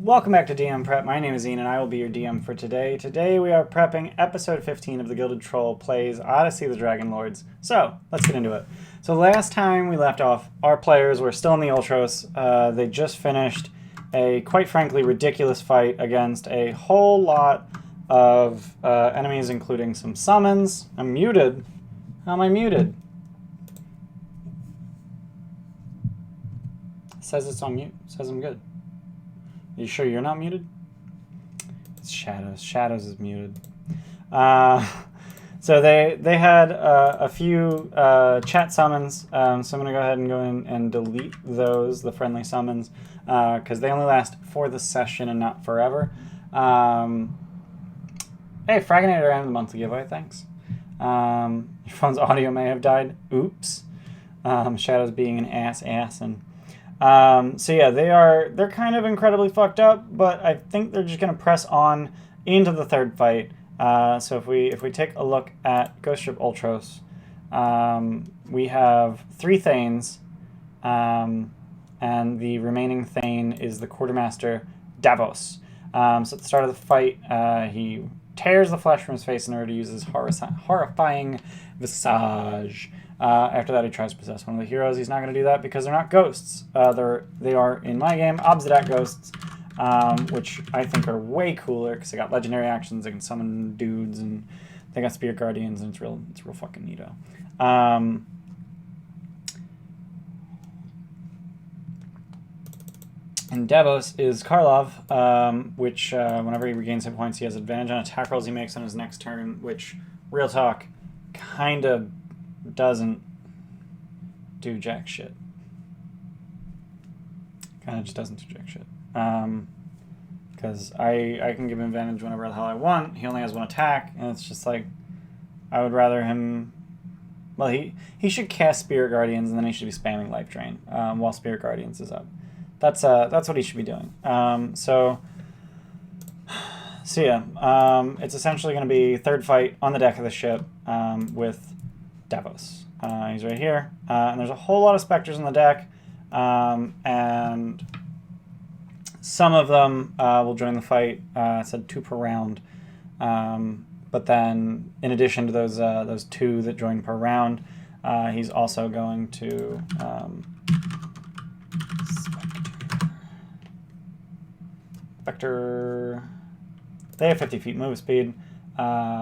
Welcome back to DM Prep. My name is Ian and I will be your DM for today. Today we are prepping episode 15 of the Gilded Troll plays Odyssey of the Dragon Lords. So, let's get into it. So last time we left off, our players were still in the Ultros. They just finished a, quite frankly, ridiculous fight against a whole lot of enemies, including some summons. I'm muted. How am I muted? It says it's on mute. It says I'm good. Are you sure you're not muted? It's Shadows. Shadows is muted. So they had a few chat summons, so I'm going to go ahead and go in and delete those, the friendly summons, because they only last for the session and not forever. Hey, Fraginator ended the monthly giveaway, thanks. Your phone's audio may have died. Oops. Shadows being an ass and so yeah, they're kind of incredibly fucked up, but I think they're just gonna press on into the third fight. So if we take a look at Ghost Ship Ultros, we have 3 Thanes, and the remaining Thane is the Quartermaster Davos. So at the start of the fight, he tears the flesh from his face in order to use his horrifying visage. After that, he tries to possess one of the heroes. He's not going to do that because they're not ghosts. They are, in my game, Obsidian ghosts, which I think are way cooler because they got legendary actions. They can summon dudes, and they got Spirit Guardians, and it's real fucking neato. And Davos is Karlov, which whenever he regains hit points, he has advantage on attack rolls he makes on his next turn, which, real talk, kind of doesn't do jack shit. Kind of just doesn't do jack shit. Because I can give him advantage whenever the hell I want. He only has 1 attack, and it's just like, I would rather him... Well, he should cast Spirit Guardians, and then he should be spamming Life Drain while Spirit Guardians is up. That's what he should be doing. So yeah, it's essentially going to be third fight on the deck of the ship with Davos. He's right here, and there's a whole lot of specters on the deck, and some of them will join the fight. I said 2 per round, but then in addition to those 2 that join per round, he's also going to Spectre. They have 50 feet move speed,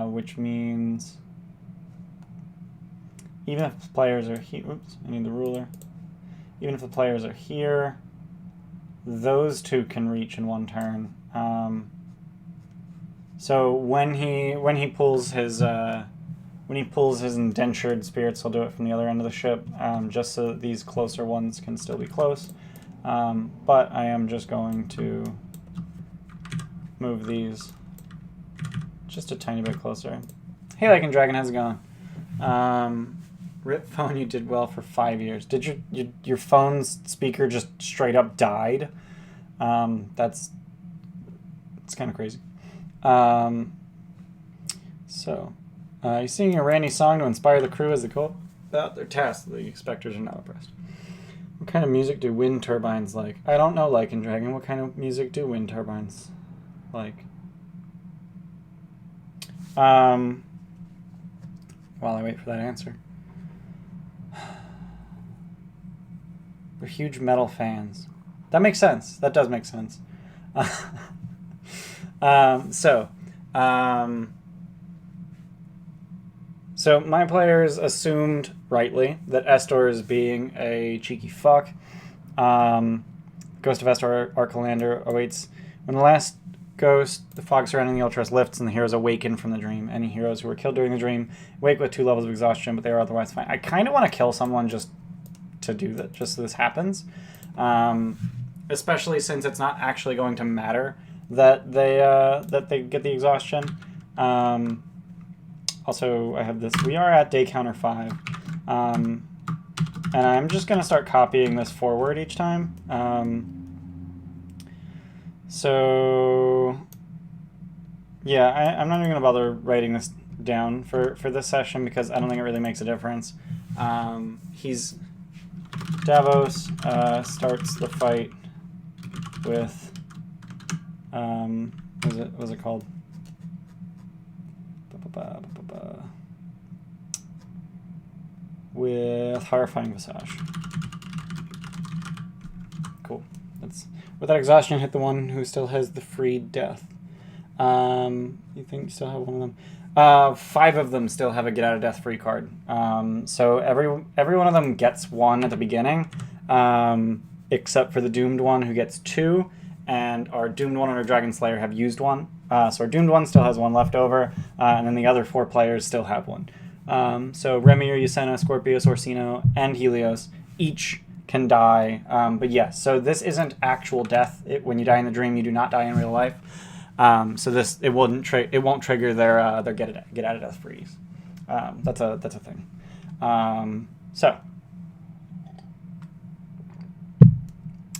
which means even if the players are here, oops, I need the ruler. Even if the players are here, those 2 can reach in 1 turn. So when he pulls his indentured spirits, he'll do it from the other end of the ship, just so that these closer ones can still be close. But I am just going to move these just a tiny bit closer. Hey, Lycan Dragon, how's it going? Rip phone, you did well for 5 years. Did your phone's speaker just straight up died? It's kind of crazy. So, you singing a Randy song to inspire the crew as they go about their tasks. The specters are not oppressed. What kind of music do wind turbines like? I don't know, Lycan Dragon. What kind of music do wind turbines like? While I wait for that answer. We're huge metal fans. That makes sense. That does make sense. So my players assumed rightly that Estor is being a cheeky fuck. Ghost of Estor Archelander awaits. When the last ghost, the fog surrounding the Ultros lifts and the heroes awaken from the dream. Any heroes who were killed during the dream wake with 2 levels of exhaustion, but they are otherwise fine. I kind of want to kill someone just to do that, just so this happens. Especially since it's not actually going to matter that they get the exhaustion. Also, I have this. We are at day counter 5. And I'm just going to start copying this forward each time. So, yeah, I'm not even going to bother writing this down for this session because I don't think it really makes a difference. Davos starts the fight with What was it called? With Horrifying Visage. Cool. That's with that exhaustion, hit the one who still has the free death. You think you still have one of them? 5 of them still have a get out of death free card. So every one of them gets 1 at the beginning, except for the doomed one who gets 2, and our doomed one and our Dragon Slayer have used 1. So our doomed one still has 1 left over, and then the other 4 players still have 1. So Remir, Yusena, Scorpius, Orsino, and Helios each can die. But yes, so this isn't actual death. When you die in the dream, you do not die in real life. So it won't trigger their get out of death freeze. That's a thing.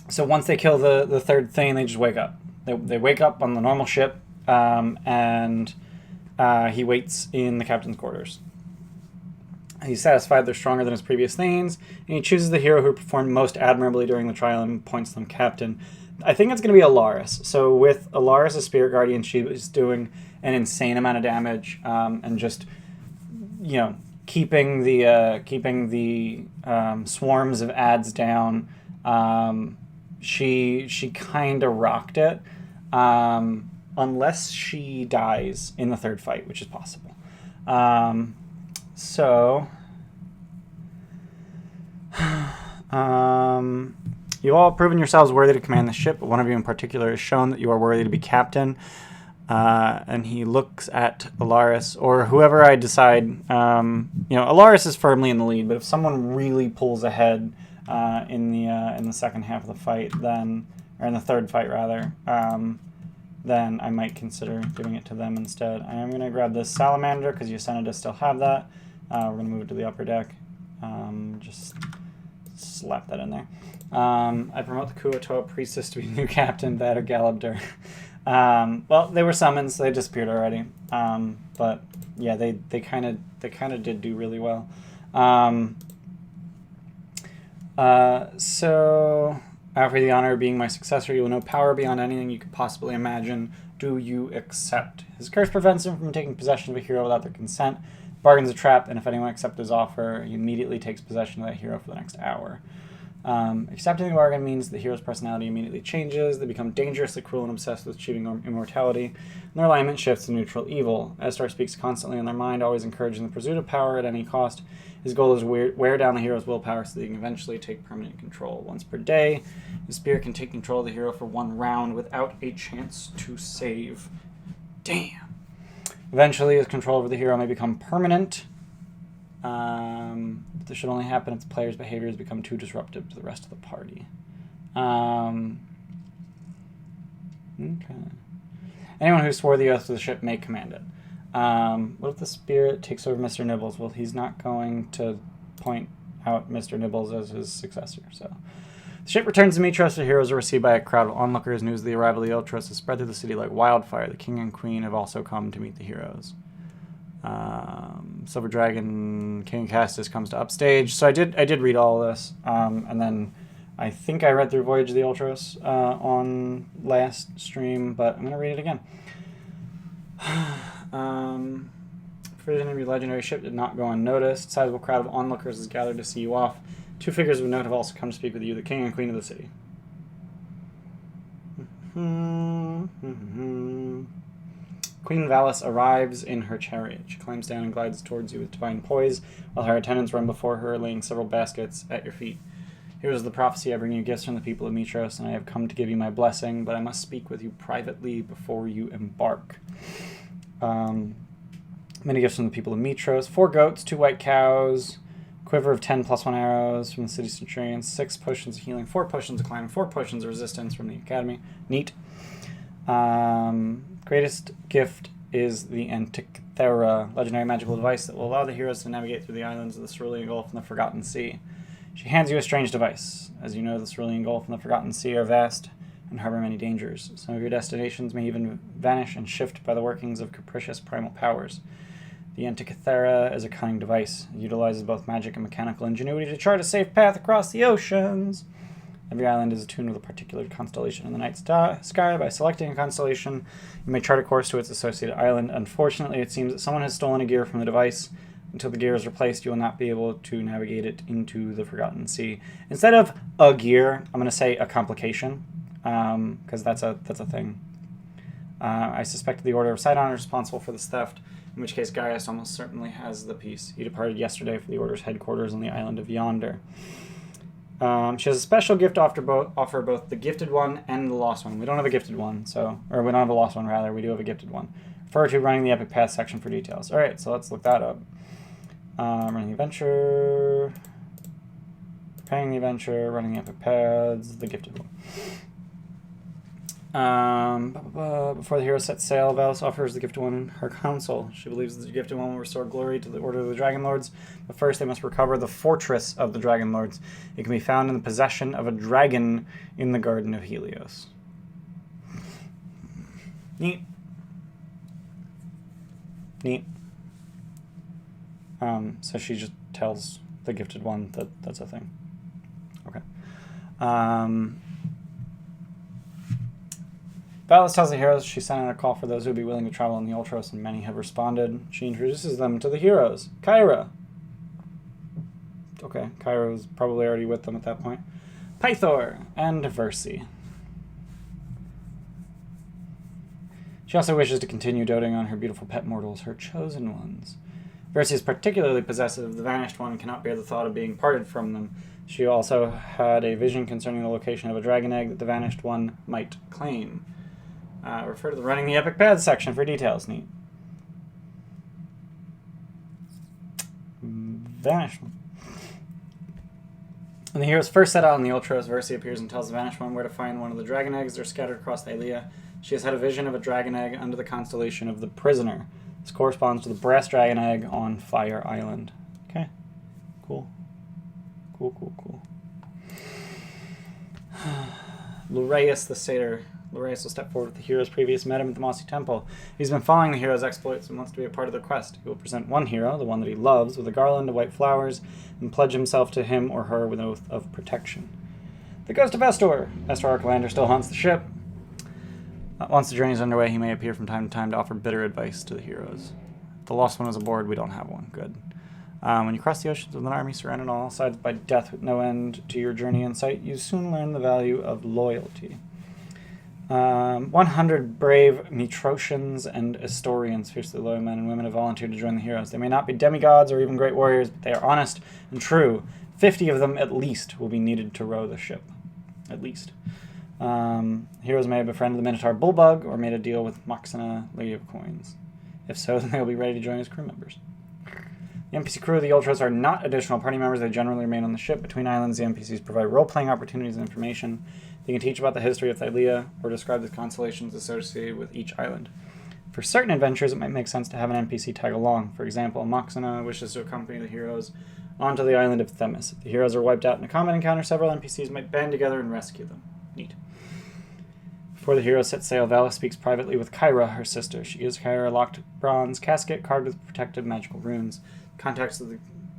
So once they kill the third thing, they just wake up. They wake up on the normal ship, and he waits in the captain's quarters. He's satisfied they're stronger than his previous thanes, and he chooses the hero who performed most admirably during the trial and appoints them captain. I think it's going to be Alaris. So with Alaris as Spirit Guardian, she was doing an insane amount of damage, and just, keeping the swarms of ads down. She kind of rocked it, unless she dies in the third fight, which is possible. You all have proven yourselves worthy to command the ship, but one of you in particular has shown that you are worthy to be captain. And he looks at Alaris, or whoever I decide. Alaris is firmly in the lead, but if someone really pulls ahead in the second half of the fight, or in the third fight rather, then I might consider giving it to them instead. I am going to grab this Salamander because Yusena does still have that. We're going to move it to the upper deck. Just slap that in there. I promote the Kuo-toa Priestess to be new captain, that or Galabdur. Well, they were summoned, so they disappeared already. But yeah, they kind of did do really well. So after the honor of being my successor, you will know power beyond anything you could possibly imagine. Do you accept? His curse prevents him from taking possession of a hero without their consent. Bargain's a trap, and if anyone accepts his offer, he immediately takes possession of that hero for the next hour. Accepting the bargain means the hero's personality immediately changes. They become dangerously cruel and obsessed with achieving immortality, and their alignment shifts to neutral evil. Estar speaks constantly in their mind, always encouraging the pursuit of power at any cost. His goal is to wear down the hero's willpower so that he can eventually take permanent control. Once per day, his spirit can take control of the hero for 1 round without a chance to save. Damn. Eventually, his control over the hero may become permanent. But this should only happen if the player's behavior has become too disruptive to the rest of the party. Okay. Anyone who swore the oath to the ship may command it. What if the spirit takes over Mr. Nibbles? Well, he's not going to point out Mr. Nibbles as his successor. So, the ship returns to Mitros. The heroes are received by a crowd of onlookers. News of the arrival of the Ultros has spread through the city like wildfire. The king and queen have also come to meet the heroes. Silver Dragon, King Castus comes to upstage. So I did read all of this, and then I think I read through Voyage of the Ultros on last stream, but I'm going to read it again. Provision of your legendary ship did not go unnoticed. Sizable crowd of onlookers is gathered to see you off. 2 figures of note have also come to speak with you, the king and queen of the city. Queen Valis arrives in her chariot. She climbs down and glides towards you with divine poise, while her attendants run before her, laying several baskets at your feet. Here is the prophecy. I bring you gifts from the people of Mitros, and I have come to give you my blessing, but I must speak with you privately before you embark. Many gifts from the people of Mitros. 4 goats, 2 white cows, quiver of 10 +1 arrows from the city centurions, 6 potions of healing, 4 potions of climbing, 4 potions of resistance from the academy. Neat. Greatest gift is the Antikythera, legendary magical device that will allow the heroes to navigate through the islands of the Cerulean Gulf and the Forgotten Sea. She hands you a strange device. As you know, the Cerulean Gulf and the Forgotten Sea are vast and harbor many dangers. Some of your destinations may even vanish and shift by the workings of capricious primal powers. The Antikythera is a cunning device. It utilizes both magic and mechanical ingenuity to chart a safe path across the oceans. Every island is attuned with a particular constellation in the night sky. By selecting a constellation, you may chart a course to its associated island. Unfortunately, it seems that someone has stolen a gear from the device. Until the gear is replaced, you will not be able to navigate it into the Forgotten Sea. Instead of a gear, I'm going to say a complication, because that's a thing. I suspect the Order of Sidon is responsible for this theft, in which case Gaius almost certainly has the piece. He departed yesterday for the Order's headquarters on the island of Yonder. She has a special gift to offer both the gifted one and the lost one. We don't have a gifted one, or we don't have a lost one, rather. We do have a gifted one. Refer to running the Epic Path section for details. All right, so let's look that up. Running the adventure, preparing the adventure, running the Epic Paths, the gifted one. Before the hero sets sail, Valis offers the gifted one her counsel. She believes the gifted one will restore glory to the Order of the Dragon Lords, but first they must recover the fortress of the Dragon Lords. It can be found in the possession of a dragon in the Garden of Helios. Neat. Neat. So she just tells the gifted one that that's a thing. Okay. Valis tells the heroes she sent out a call for those who would be willing to travel in the Ultros, and many have responded. She introduces them to the heroes. Kyra. Okay, Kyra was probably already with them at that point. Pythor and Versi. She also wishes to continue doting on her beautiful pet mortals, her chosen ones. Versi is particularly possessive. The Vanished One cannot bear the thought of being parted from them. She also had a vision concerning the location of a dragon egg that the Vanished One might claim. Refer to the Running the Epic Paths section for details. Neat. Vanished One. When the heroes first set out on the Ultros, Versi appears and tells the Vanished One where to find one of the dragon eggs that are scattered across Aelia. She has had a vision of a dragon egg under the constellation of the Prisoner. This corresponds to the brass dragon egg on Fire Island. Okay. Cool. Cool. Lureus the Satyr. Lureus will step forward with the heroes previously met him at the Mossy Temple. He's been following the heroes' exploits and wants to be a part of the quest. He will present one hero, the one that he loves, with a garland of white flowers and pledge himself to him or her with an oath of protection. The Ghost of Estor. Estor Arcalander still haunts the ship. Once the journey is underway, he may appear from time to time to offer bitter advice to the heroes. If the lost one is aboard, we don't have one. Good. When you cross the oceans with an army surrounded on all sides by death with no end to your journey in sight, you soon learn the value of loyalty. 100 brave Metrosians and Estorians, fiercely loyal men and women, have volunteered to join the heroes. They may not be demigods or even great warriors, but they are honest and true. 50 of them, at least, will be needed to row the ship. At least. Heroes may have befriended the Minotaur Bullbug or made a deal with Moxina, Lady of Coins. If so, then they will be ready to join as crew members. The Mpc crew of the Ultros are not additional party members. They generally remain on the ship. Between islands, the NPCs provide role-playing opportunities and information. They can teach about the history of Thylia or describe the constellations associated with each island. For certain adventures, it might make sense to have an NPC tag along. For example, Moxina wishes to accompany the heroes onto the island of Themis. If the heroes are wiped out in a combat encounter, several NPCs might band together and rescue them. Neat. Before the heroes set sail, Valis speaks privately with Kyra, her sister. She gives Kyra a locked bronze casket carved with protective magical runes. Contents of the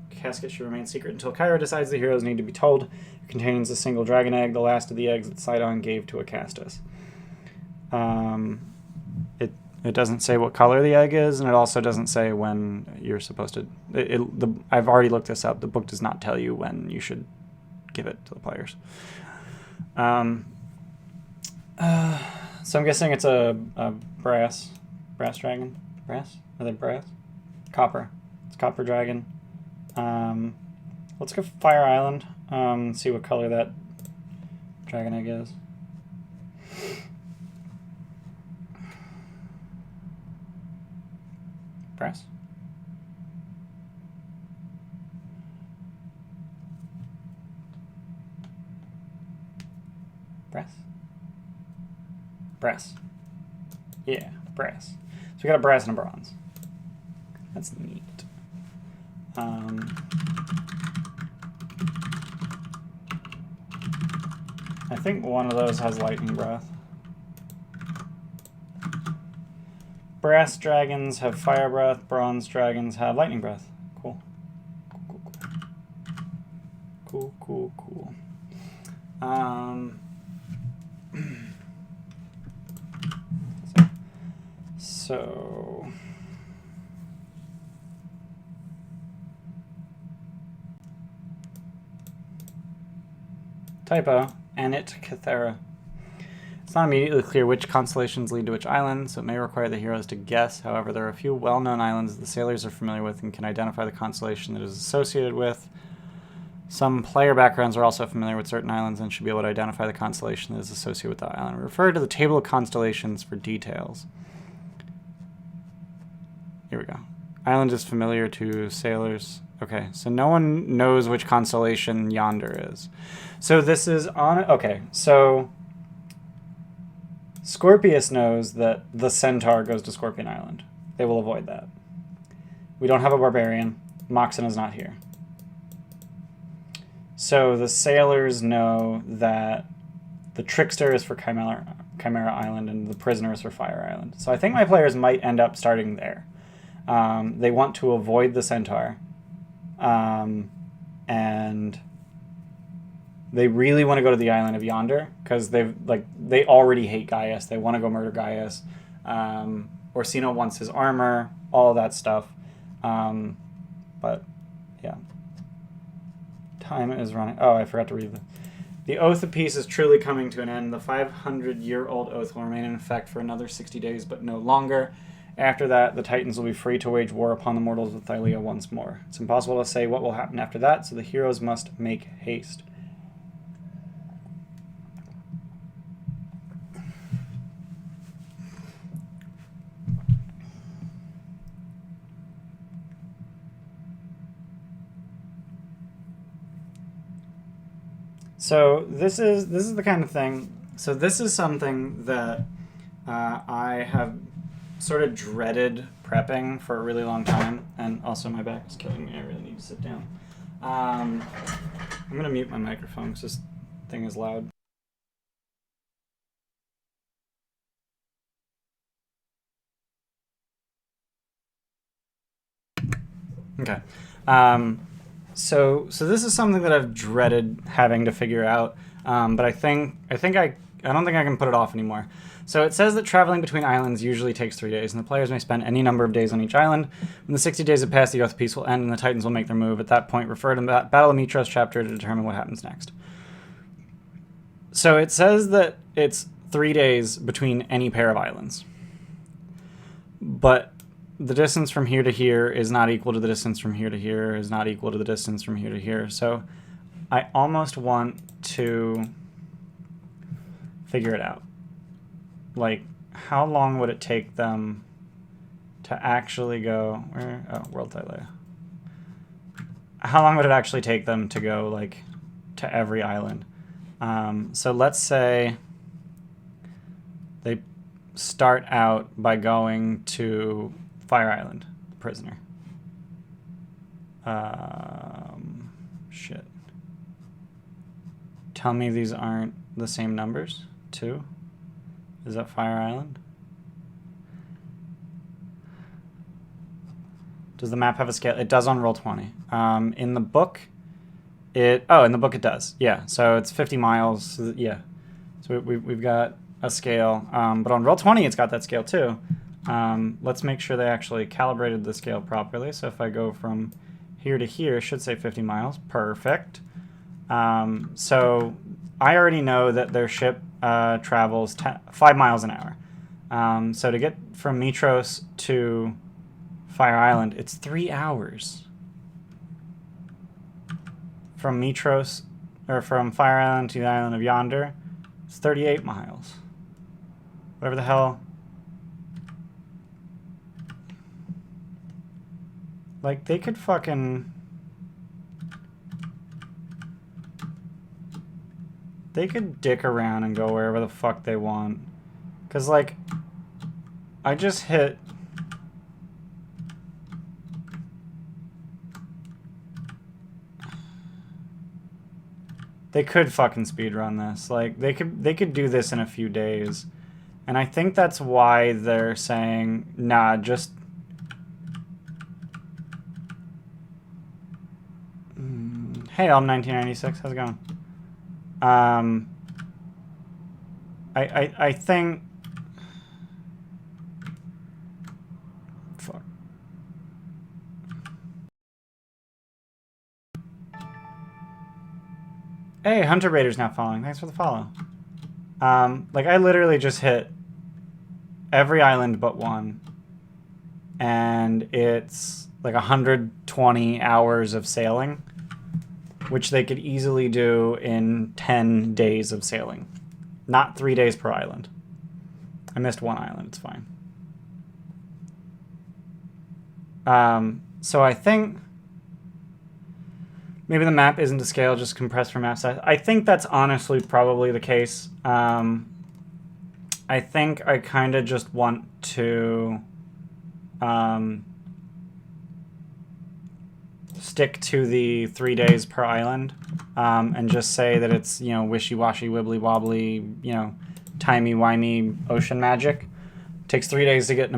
casket should remain secret until Kyra decides the heroes need to be told. It contains a single dragon egg, the last of the eggs that Sidon gave to Acastus. It doesn't say what color the egg is, and it also doesn't say when you're supposed to... I've already looked this up. The book does not tell you when you should give it to the players. So I'm guessing it's a brass dragon. Brass? Are they brass? Copper. It's copper dragon. Let's go Fire Island. See what color that dragon egg is. Brass. Brass. Yeah, brass. So we got a brass and a bronze. That's neat. I think one of those has lightning breath. Brass dragons have fire breath. Bronze dragons have lightning breath. Cool. Cool. So typo, Anit Cathera. It's not immediately clear which constellations lead to which island, so it may require the heroes to guess. However, there are a few well-known islands that the sailors are familiar with and can identify the constellation that is associated with. Some player backgrounds are also familiar with certain islands and should be able to identify the constellation that is associated with that island. Refer to the table of constellations for details. Here we go. Island is familiar to sailors. Okay, so no one knows which constellation yonder is. So this is on... Okay, so Scorpius knows that the Centaur goes to Scorpion Island. They will avoid that. We don't have a barbarian. Moxon is not here. So the sailors know that the Trickster is for Chimera Island and the Prisoner is for Fire Island. So I think my players might end up starting there. They want to avoid the Centaur. And they really want to go to the island of Yonder because they already hate Gaius. They want to go murder Gaius. Orsino wants his armor, all of that stuff. But yeah. Time is running. Oh, I forgot to read the Oath of Peace is truly coming to an end. The 500-year-old oath will remain in effect for another 60 days, but no longer. After that, the Titans will be free to wage war upon the mortals of Thylea once more. It's impossible to say what will happen after that, so the heroes must make haste. So this is the kind of thing. So this is something that I have sort of dreaded prepping for a really long time, and also my back is killing me. I really need to sit down. I'm gonna mute my microphone because this thing is loud. Okay. So this is something that I've dreaded having to figure out, but I don't think I can put it off anymore. So it says that traveling between islands usually takes 3 days, and the players may spend any number of days on each island. When the 60 days have passed, the Oath of Peace will end, and the Titans will make their move. At that point, refer to Battle of Mitros chapter to determine what happens next. So it says that it's 3 days between any pair of islands. But the distance from here to here is not equal to the distance from here to here, is not equal to the distance from here to here. So I almost want to figure it out. Like, how long would it take them to actually go... World Thylea. How long would it actually take them to go, like, to every island? So let's say they start out by going to Fire Island, Prisoner. Shit. Tell me these aren't the same numbers, too? Is that Fire Island? Does the map have a scale? It does on Roll20. In the book, in the book it does. Yeah, so it's 50 miles. Yeah, so we've got a scale. But on Roll20, it's got that scale too. Let's make sure they actually calibrated the scale properly. So if I go from here to here, it should say 50 miles. Perfect. So I already know that their ship travels 5 miles an hour. So to get from Mitros to Fire Island, it's 3 hours. From Mitros, or from Fire Island to the island of Yonder, it's 38 miles. Whatever the hell. Like, they could fucking... They could dick around and go wherever the fuck they want. Because, like, I just hit... They could fucking speedrun this. Like, they could do this in a few days. And I think that's why they're saying, nah, just... Hey, Elm1996, how's it going? I think... Fuck. Hey, Hunter Raider's now following. Thanks for the follow. Like, I literally just hit every island but one. And it's like 120 hours of sailing, which they could easily do in 10 days of sailing. Not 3 days per island. I missed one island. It's fine. So I think maybe the map isn't to scale, just compressed from map size. I think that's honestly probably the case. I think I kind of just want to stick to the 3 days per island, and just say that it's, you know, wishy-washy, wibbly-wobbly, you know, timey-wimey ocean magic. Takes 3 days to get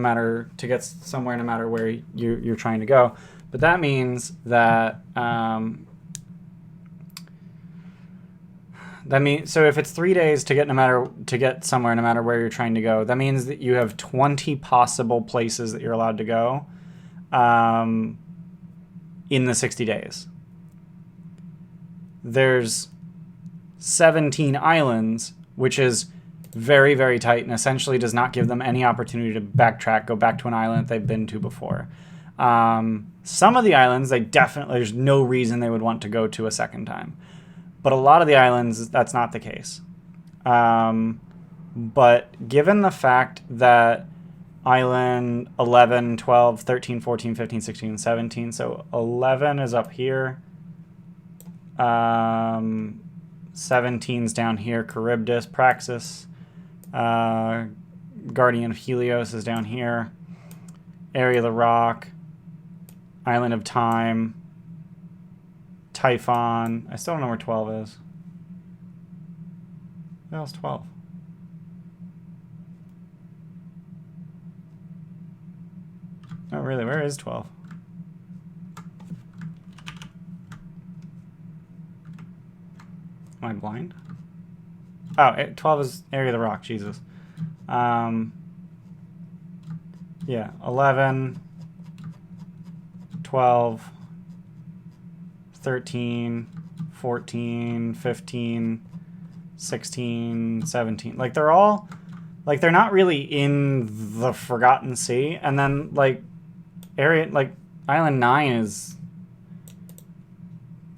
somewhere no matter where you're trying to go. But that means that so if it's 3 days to get somewhere no matter where you're trying to go, that means that you have 20 possible places that you're allowed to go in the 60 days. There's 17 islands, which is very, very tight and essentially does not give them any opportunity to backtrack, go back to an island that they've been to before. Some of the islands, there's no reason they would want to go to a second time. But a lot of the islands, that's not the case. But given the fact that island 11, 12, 13, 14, 15, 16, and 17, so 11 is up here. 17's down here, Charybdis, Praxis. Guardian of Helios is down here. Area of the Rock. Island of Time. Typhon. I still don't know where 12 is. Where else 12? Oh, really? Where is 12? Am I blind? Oh, 12 is Area of the Rock. Jesus. Yeah, 11, 12, 13, 14, 15, 16, 17. Like, they're all... Like, they're not really in the Forgotten Sea. And then, like, Island 9 is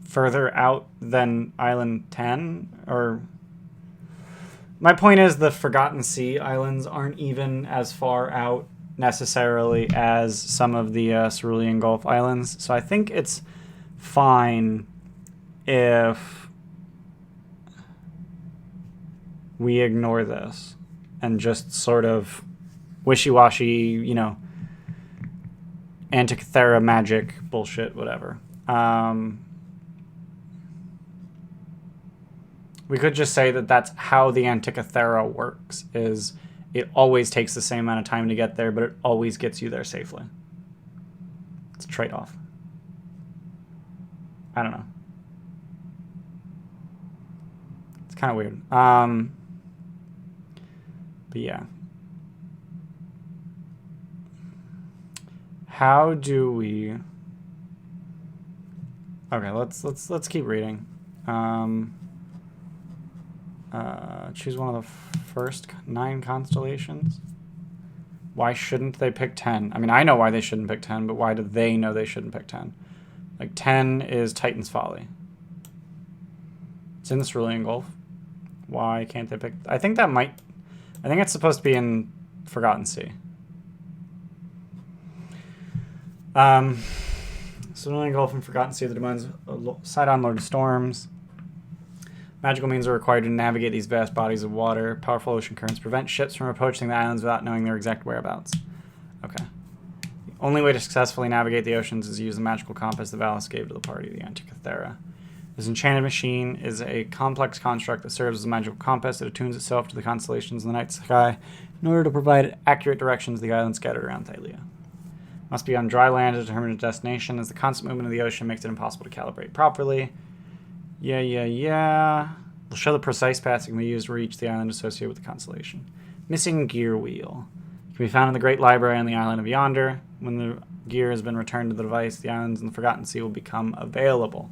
further out than Island 10, or... My point is the Forgotten Sea islands aren't even as far out necessarily as some of the Cerulean Gulf islands. So I think it's fine if we ignore this and just sort of wishy-washy, you know, Antikythera magic bullshit, whatever. We could just say that that's how the Antikythera works, is it always takes the same amount of time to get there, but it always gets you there safely. It's a trade-off. I don't know. It's kind of weird. But yeah. How do we... Okay, let's keep reading. Choose one of the first 9 constellations. Why shouldn't they pick 10? I mean, I know why they shouldn't pick 10, but why do they know they shouldn't pick 10? Like, 10 is Titan's Folly. It's in the Cerulean Gulf. Why can't they pick... I think it's supposed to be in Forgotten Sea. Cerulean Gulf and Forgotten Sea, the domains Sidon, Lord of Storms. Magical means are required to navigate these vast bodies of water. Powerful ocean currents prevent ships from approaching the islands without knowing their exact whereabouts. Okay. The only way to successfully navigate the oceans is to use the magical compass that Valis gave to the party, the Antikythera. This enchanted machine is a complex construct that serves as a magical compass that attunes itself to the constellations in the night sky in order to provide accurate directions to the islands scattered around Thalia. Must be on dry land to determine its destination, as the constant movement of the ocean makes it impossible to calibrate properly. Yeah. will show the precise paths that can be used to reach the island associated with the constellation. Missing gear wheel. It can be found in the Great Library on the island of Yonder. When the gear has been returned to the device, the islands in the Forgotten Sea will become available.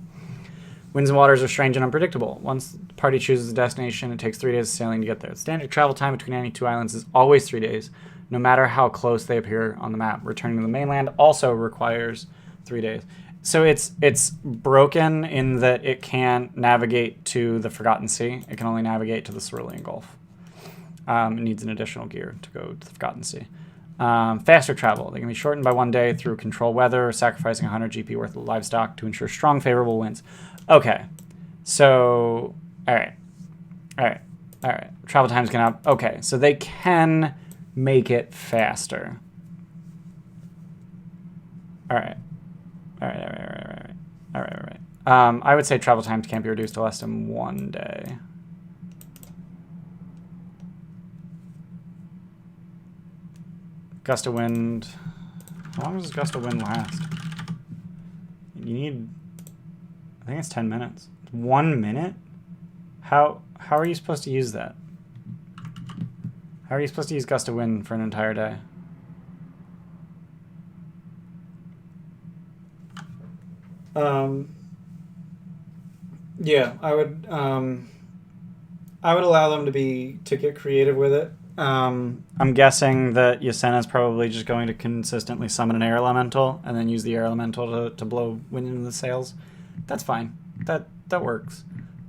Winds and waters are strange and unpredictable. Once the party chooses a destination, it takes 3 days of sailing to get there. The standard travel time between any two islands is always 3 days, no matter how close they appear on the map. Returning to the mainland also requires 3 days. So it's broken in that it can't navigate to the Forgotten Sea. It can only navigate to the Cerulean Gulf. It needs an additional gear to go to the Forgotten Sea. Faster travel. They can be shortened by 1 day through control weather, sacrificing 100 GP worth of livestock to ensure strong, favorable winds. Okay, so, all right. Travel time's going up. Okay, so they can make it faster. All right. I would say travel times can't be reduced to less than 1 day. Gust of wind. How long does gust of wind last? You need, I think it's 10 minutes. 1 minute? How are you supposed to use that? How are you supposed to use gust of wind for an entire day? Yeah, I would allow them to get creative with it. I'm guessing that Yasena is probably just going to consistently summon an air elemental and then use the air elemental to blow wind into the sails. That's fine. That works.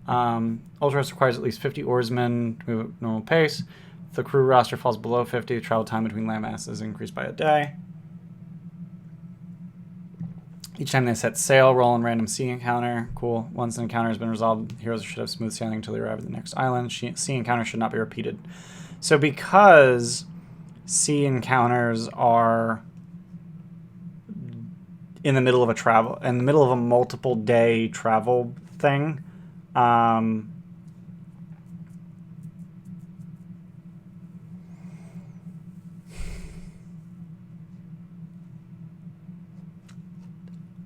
Ultros requires at least 50 oarsmen to move at normal pace. If the crew roster falls below 50, the travel time between landmasses is increased by a day. Each time they set sail, roll a random sea encounter. Cool. Once an encounter has been resolved, heroes should have smooth sailing until they arrive at the next island. Sea encounters should not be repeated. So because sea encounters are in the middle of a multiple day travel thing,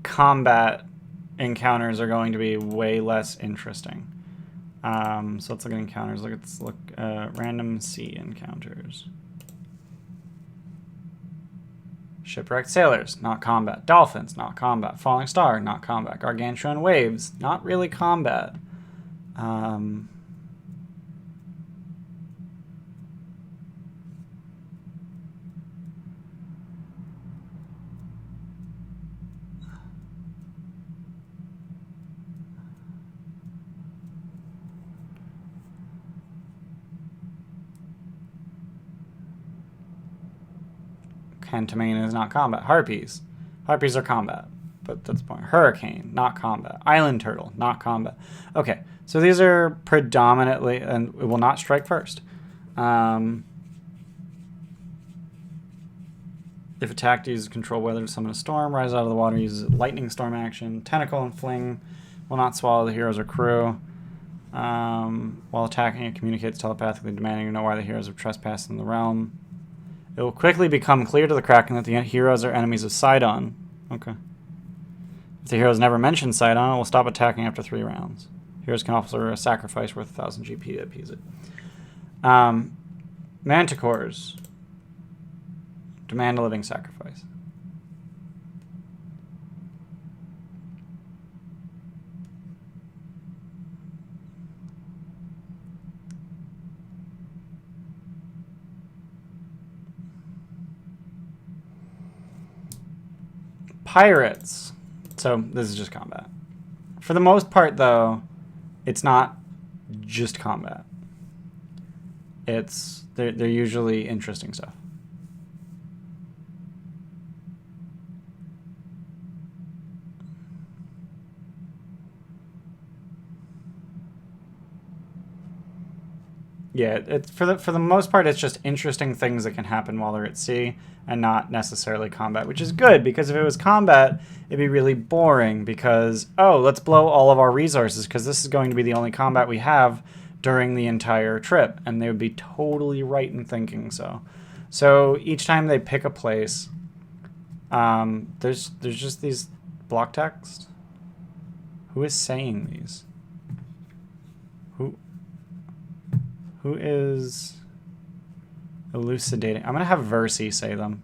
combat encounters are going to be way less interesting. So let's look at encounters. Let's look at random sea encounters. Shipwrecked sailors, not combat. Dolphins, not combat. Falling star, not combat. Gargantuan waves, not really combat. Kentamane is not combat. Harpies are combat, but that's the point. Hurricane, not combat. Island turtle, not combat. Okay, so these are predominantly, and it will not strike first. If attacked, uses control weather to summon a storm. Rise out of the water, uses lightning storm action. Tentacle and fling will not swallow the heroes or crew. While attacking, it communicates telepathically, demanding to know why the heroes have trespassed in the realm. It will quickly become clear to the Kraken that the heroes are enemies of Sidon. Okay. If the heroes never mention Sidon, it will stop attacking after 3 rounds. Heroes can offer a sacrifice worth 1,000 GP to appease it. Manticores. Demand a living sacrifice. Pirates. So this is just combat. For the most part, though, it's not just combat. They're usually interesting stuff. Yeah, for the most part, it's just interesting things that can happen while they're at sea, and not necessarily combat, which is good, because if it was combat, it'd be really boring, because, oh, let's blow all of our resources, because this is going to be the only combat we have during the entire trip, and they would be totally right in thinking so. So each time they pick a place, there's just these block text. Who is saying these? Who is elucidating? I'm going to have Versi say them.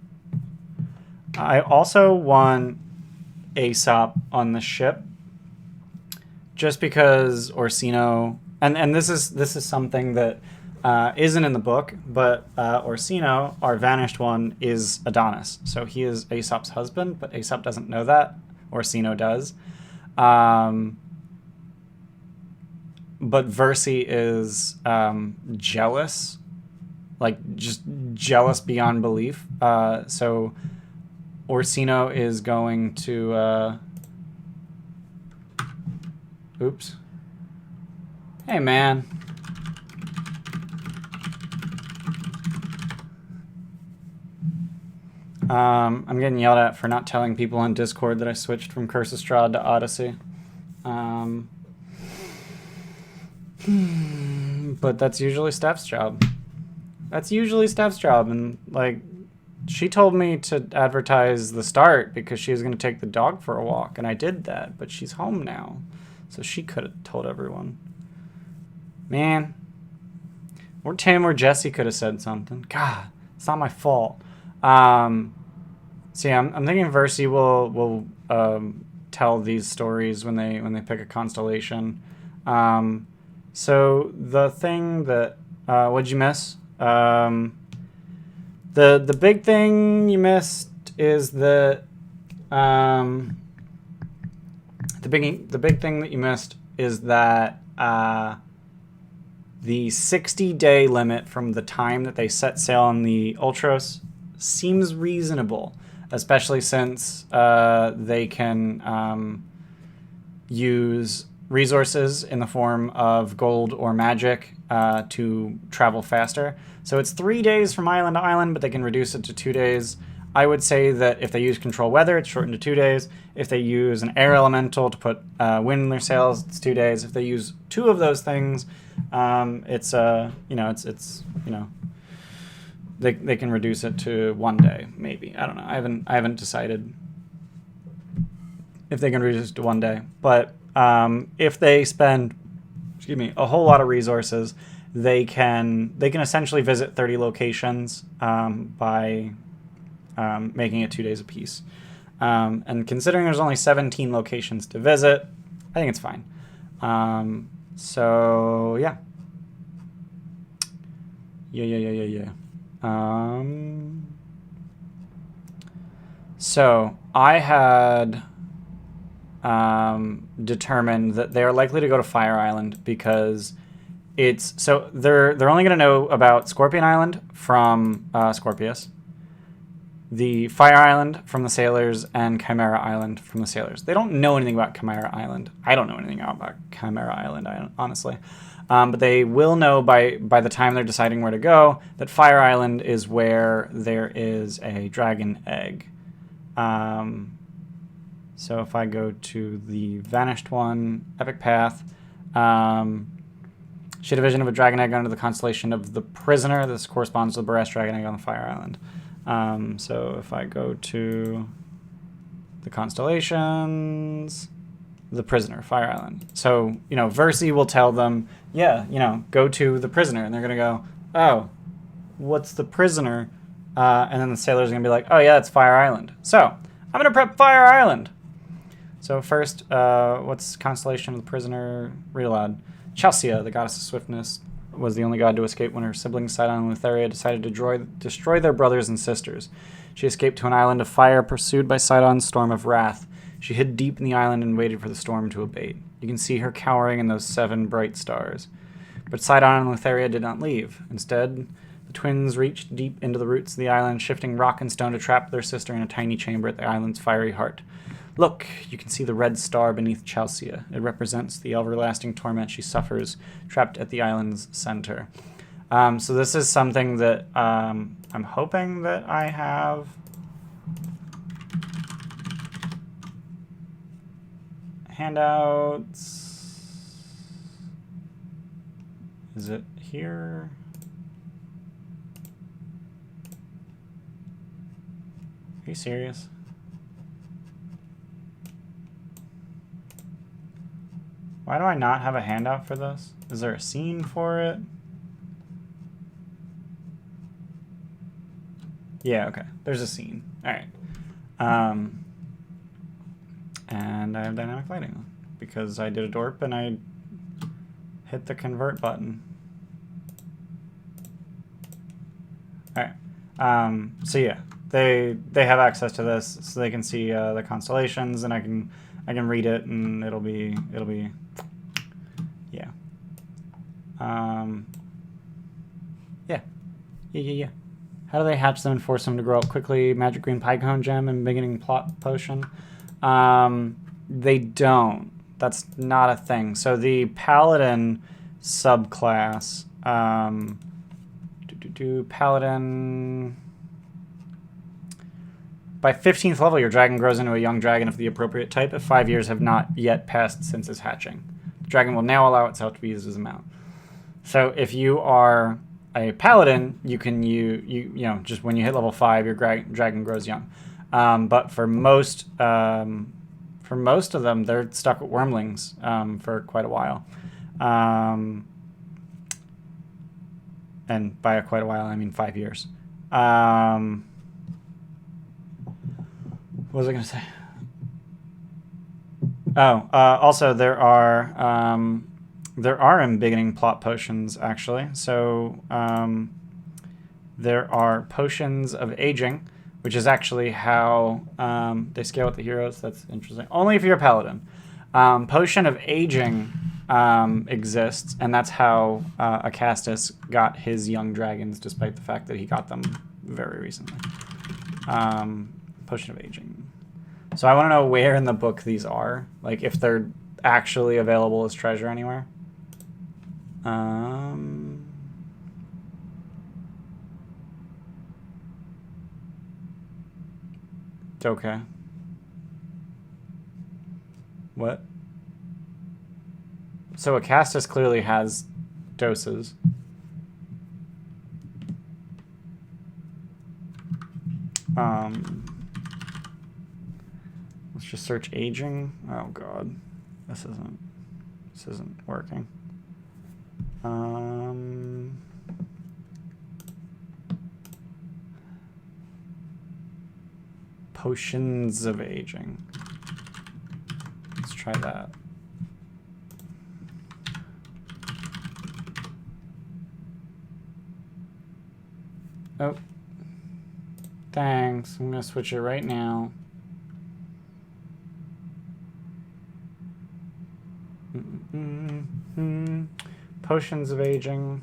I also want Aesop on the ship, just because Orsino, and this is something that isn't in the book, but Orsino, our vanished one, is Adonis. So he is Aesop's husband, but Aesop doesn't know that. Orsino does. But Versi is jealous, like just jealous beyond belief. So Orsino is going to... oops. Hey, man. I'm getting yelled at for not telling people on Discord that I switched from Curse of Strahd to Odyssey. But that's usually Steph's job. And, like, she told me to advertise the start because she was going to take the dog for a walk, and I did that, but she's home now. So she could have told everyone. Man. Or Tim or Jesse could have said something. God, it's not my fault. So yeah, I'm thinking Versi will tell these stories when they pick a constellation. So the thing that what'd you miss? The big thing you missed is that the big thing that you missed is that the 60-day limit from the time that they set sail on the Ultros seems reasonable, especially since they can use resources in the form of gold or magic to travel faster. So it's 3 days from island to island, but they can reduce it to 2 days. I would say that if they use control weather, it's shortened to 2 days. If they use an air elemental to put wind in their sails, it's 2 days. If they use two of those things, it's they can reduce it to 1 day, maybe. I don't know. I haven't decided if they can reduce it to 1 day. But if they spend, a whole lot of resources, they can essentially visit 30 locations by making it 2 days apiece. And considering there's only 17 locations to visit, I think it's fine. So yeah. Yeah. So I had determined that they are likely to go to Fire Island because they're only going to know about Scorpion Island from Scorpius, the Fire Island from the sailors, and Chimera Island from the sailors. They don't know anything about Chimera Island. I don't know anything about Chimera Island, honestly. But they will know by the time they're deciding where to go that Fire Island is where there is a dragon egg. So if I go to the Vanished one, Epic Path, she had a vision of a dragon egg under the constellation of the Prisoner. This corresponds to the brass dragon egg on the Fire Island. So if I go to the constellations, the Prisoner, Fire Island. So, Versi will tell them, go to the Prisoner. And they're going to go, oh, what's the Prisoner? And then the sailors are going to be like, oh, yeah, it's Fire Island. So I'm going to prep Fire Island. So first, what's constellation of the Prisoner? Read aloud. Chelsea, the goddess of swiftness, was the only god to escape when her siblings Sidon and Lutheria decided to destroy their brothers and sisters. She escaped to an island of fire, pursued by Sidon's storm of wrath. She hid deep in the island and waited for the storm to abate. You can see her cowering in those 7 bright stars. But Sidon and Lutheria did not leave. Instead, the twins reached deep into the roots of the island, shifting rock and stone to trap their sister in a tiny chamber at the island's fiery heart. Look, you can see the red star beneath Chelsea. It represents the everlasting torment she suffers, trapped at the island's center. So this is something that I'm hoping that I have. Handouts. Is it here? Are you serious? Why do I not have a handout for this? Is there a scene for it? Yeah, okay. There's a scene. All right. And I have dynamic lighting because I did a dorp and I hit the convert button. All right. So yeah, they have access to this, so they can see the constellations, and I can read it, and it'll be yeah. Yeah. How do they hatch them and force them to grow up quickly? Magic green Pycone gem and beginning plot potion. They don't. That's not a thing. So the Paladin subclass. Paladin. By 15th level, your dragon grows into a young dragon of the appropriate type if 5 years have not yet passed since its hatching. The dragon will now allow itself to be used as a mount. So if you are a paladin, you can you know, just when you hit level 5, your dragon grows young. But for most of them, they're stuck with wormlings for quite a while. And by quite a while, I mean 5 years. What was I going to say? Oh, also there are embiggening plot potions, actually. So there are potions of aging, which is actually how they scale with the heroes. That's interesting. Only if you're a paladin. Potion of aging exists, and that's how Acastus got his young dragons, despite the fact that he got them very recently. Potion of aging. So I want to know where in the book these are, like if they're actually available as treasure anywhere. Okay. What? So Acastus clearly has doses. Let's just search aging. Oh god, this isn't working. Potions of aging. Let's try that. Oh. Thanks. I'm going to switch it right now. Potions of aging.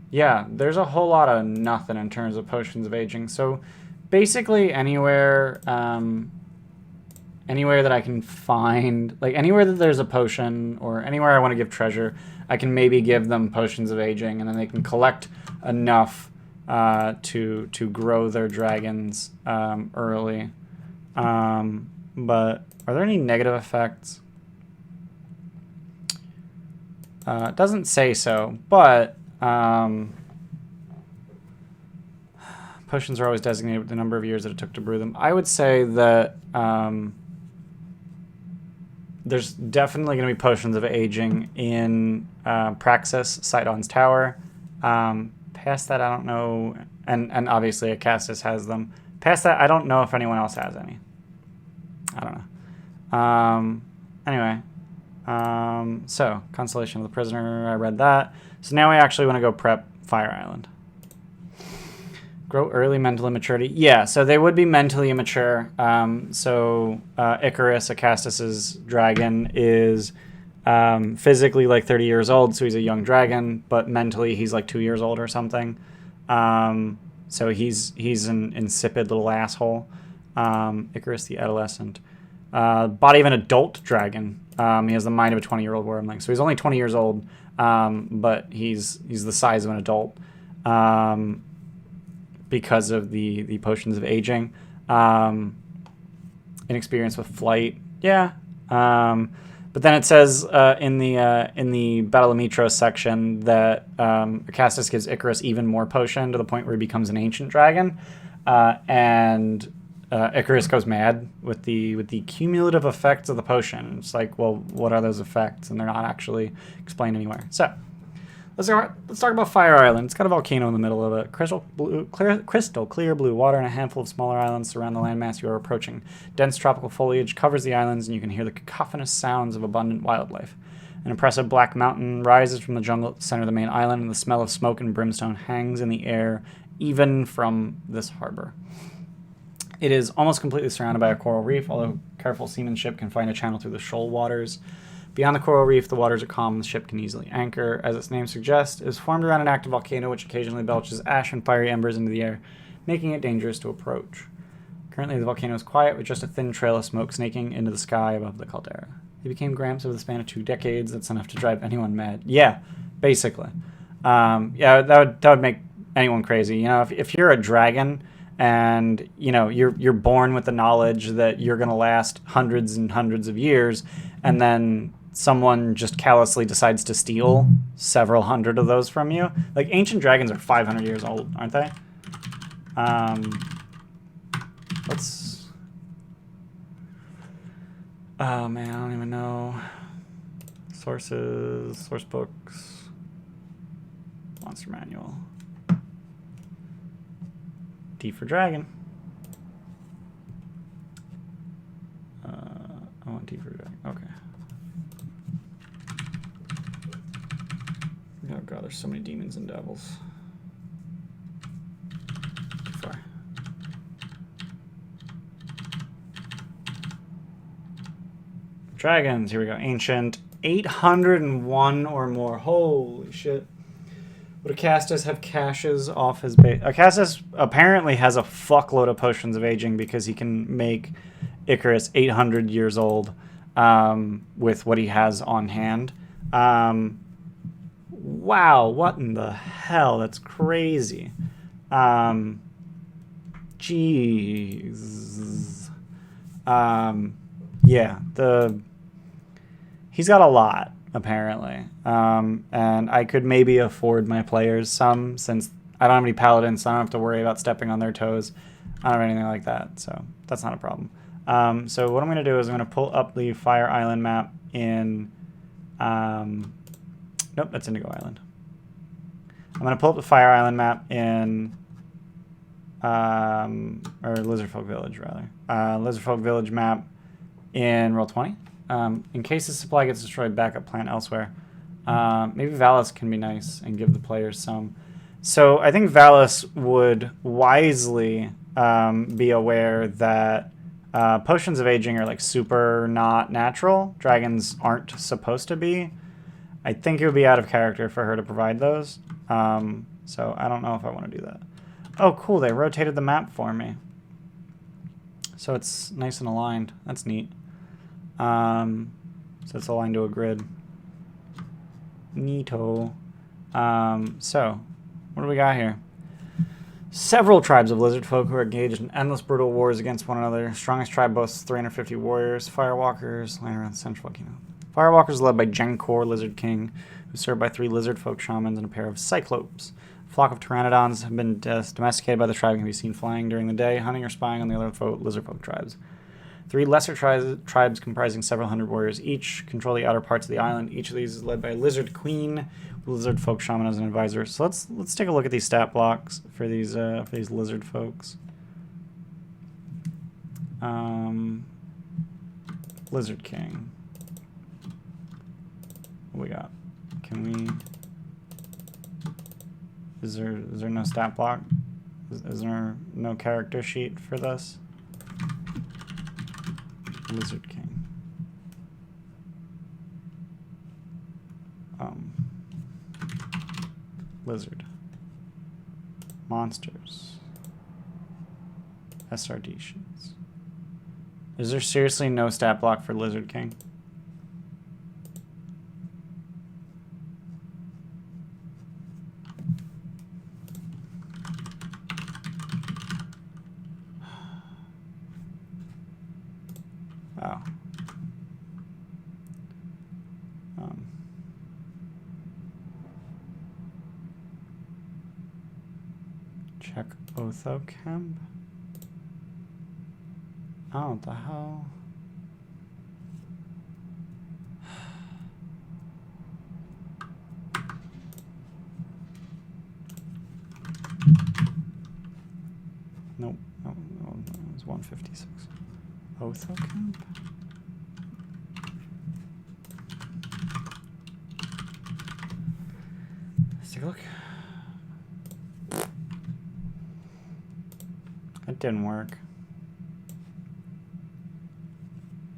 Yeah, there's a whole lot of nothing in terms of potions of aging. So basically anywhere that I can find, like anywhere that there's a potion or anywhere I want to give treasure, I can maybe give them potions of aging, and then they can collect enough to grow their dragons early. But are there any negative effects? It doesn't say so, but potions are always designated with the number of years that it took to brew them. I would say that there's definitely going to be potions of aging in Praxis, Sidon's Tower. Past that, I don't know. And obviously, Acastus has them. Past that, I don't know if anyone else has any. I don't know. Anyway. So, Constellation of the Prisoner, I read that. So now we actually want to go prep Fire Island. Grow early mental immaturity. Yeah, so they would be mentally immature. So Icarus, Acastus's dragon, is physically like 30 years old, so he's a young dragon, but mentally he's like 2 years old or something. So he's an insipid little asshole. Icarus the adolescent. Body of an adult dragon. He has the mind of a 20-year-old wormling. So he's only 20 years old, but he's the size of an adult because of the potions of aging. Inexperience with flight. Yeah. But then it says in the Battle of Mitros section that Acastus gives Icarus even more potion to the point where he becomes an ancient dragon. And Icarus goes mad with the cumulative effects of the potion. It's like, well, what are those effects? And they're not actually explained anywhere. So Let's talk about Fire Island. It's got a volcano in the middle of it. Crystal clear blue water and a handful of smaller islands surround the landmass you are approaching. Dense tropical foliage covers the islands, and you can hear the cacophonous sounds of abundant wildlife. An impressive black mountain rises from the jungle at the center of the main island, and the smell of smoke and brimstone hangs in the air, even from this harbor. It is almost completely surrounded by a coral reef, although careful seamanship can find a channel through the shoal waters. Beyond the coral reef, the waters are calm and the ship can easily anchor. As its name suggests, it is formed around an active volcano which occasionally belches ash and fiery embers into the air, making it dangerous to approach. Currently, the volcano is quiet, with just a thin trail of smoke snaking into the sky above the caldera. He became Gramps over the span of 2 decades. That's enough to drive anyone mad. Yeah, basically. Yeah, that would make anyone crazy. You know, if you're a dragon and, you know, you're born with the knowledge that you're going to last hundreds and hundreds of years, and then someone just callously decides to steal several hundred of those from you. Like, ancient dragons are 500 years old, aren't they? Let's... Oh, man, I don't even know. Sources, source books, monster manual. D for dragon. I want D for dragon. Okay. Oh god, there's so many demons and devils. Too far. Dragons, here we go. Ancient. 801 or more. Holy shit. Would Acastus have caches off his base? Acastus apparently has a fuckload of potions of aging because he can make Icarus 800 years old with what he has on hand. Wow, what in the hell? That's crazy. Jeez. Yeah, he's got a lot, apparently. And I could maybe afford my players some, since I don't have any paladins, so I don't have to worry about stepping on their toes. I don't have anything like that, so that's not a problem. So what I'm going to do is I'm going to pull up the Fire Island map in... nope, that's Indigo Island. I'm going to pull up the Fire Island map in... or Lizardfolk Village, rather. Lizardfolk Village map in Roll20. In case the supply gets destroyed, backup plan elsewhere. Maybe Valis can be nice and give the players some. So I think Valis would wisely be aware that potions of aging are like super not natural. Dragons aren't supposed to be. I think it would be out of character for her to provide those. So I don't know if I want to do that. Oh, cool. They rotated the map for me. So it's nice and aligned. That's neat. So it's aligned to a grid. Neato. So, what do we got here? Several tribes of lizard folk who are engaged in endless brutal wars against one another. Strongest tribe boasts 350 warriors. Firewalkers land around the central volcano. Firewalkers led by Genkor, Lizard King, who's served by 3 lizard folk shamans and a pair of cyclopes. A flock of pteranodons have been domesticated by the tribe and can be seen flying during the day, hunting or spying on the other lizard folk tribes. 3 lesser tribes comprising several hundred warriors each control the outer parts of the island. Each of these is led by a lizard queen, lizard folk shaman as an advisor. So let's take a look at these stat blocks for these lizard folks. Lizard King. What we got? Can we? Is there no stat block? Is there no character sheet for this? Lizard King. Lizard. Monsters. SRD sheets. Is there seriously no stat block for Lizard King? Oh. Check Otho Camp. Oh, what the hell? Oh, it was 156. Otho Camp? Let's take a look. It didn't work.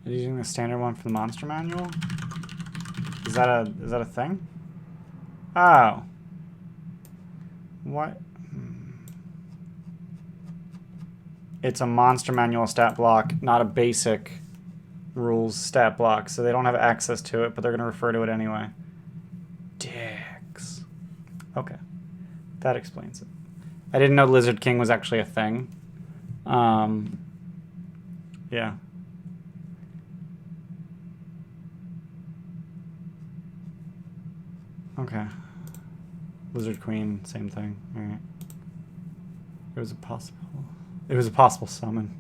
Are you using the standard one for the monster manual? Is that a thing? Oh. What? It's a monster manual stat block, not a basic rules stat block, so they don't have access to it, but they're going to refer to it anyway. Dicks. Okay. That explains it. I didn't know Lizard King was actually a thing. Yeah. Okay. Lizard Queen, same thing. All right. It was a possible summon.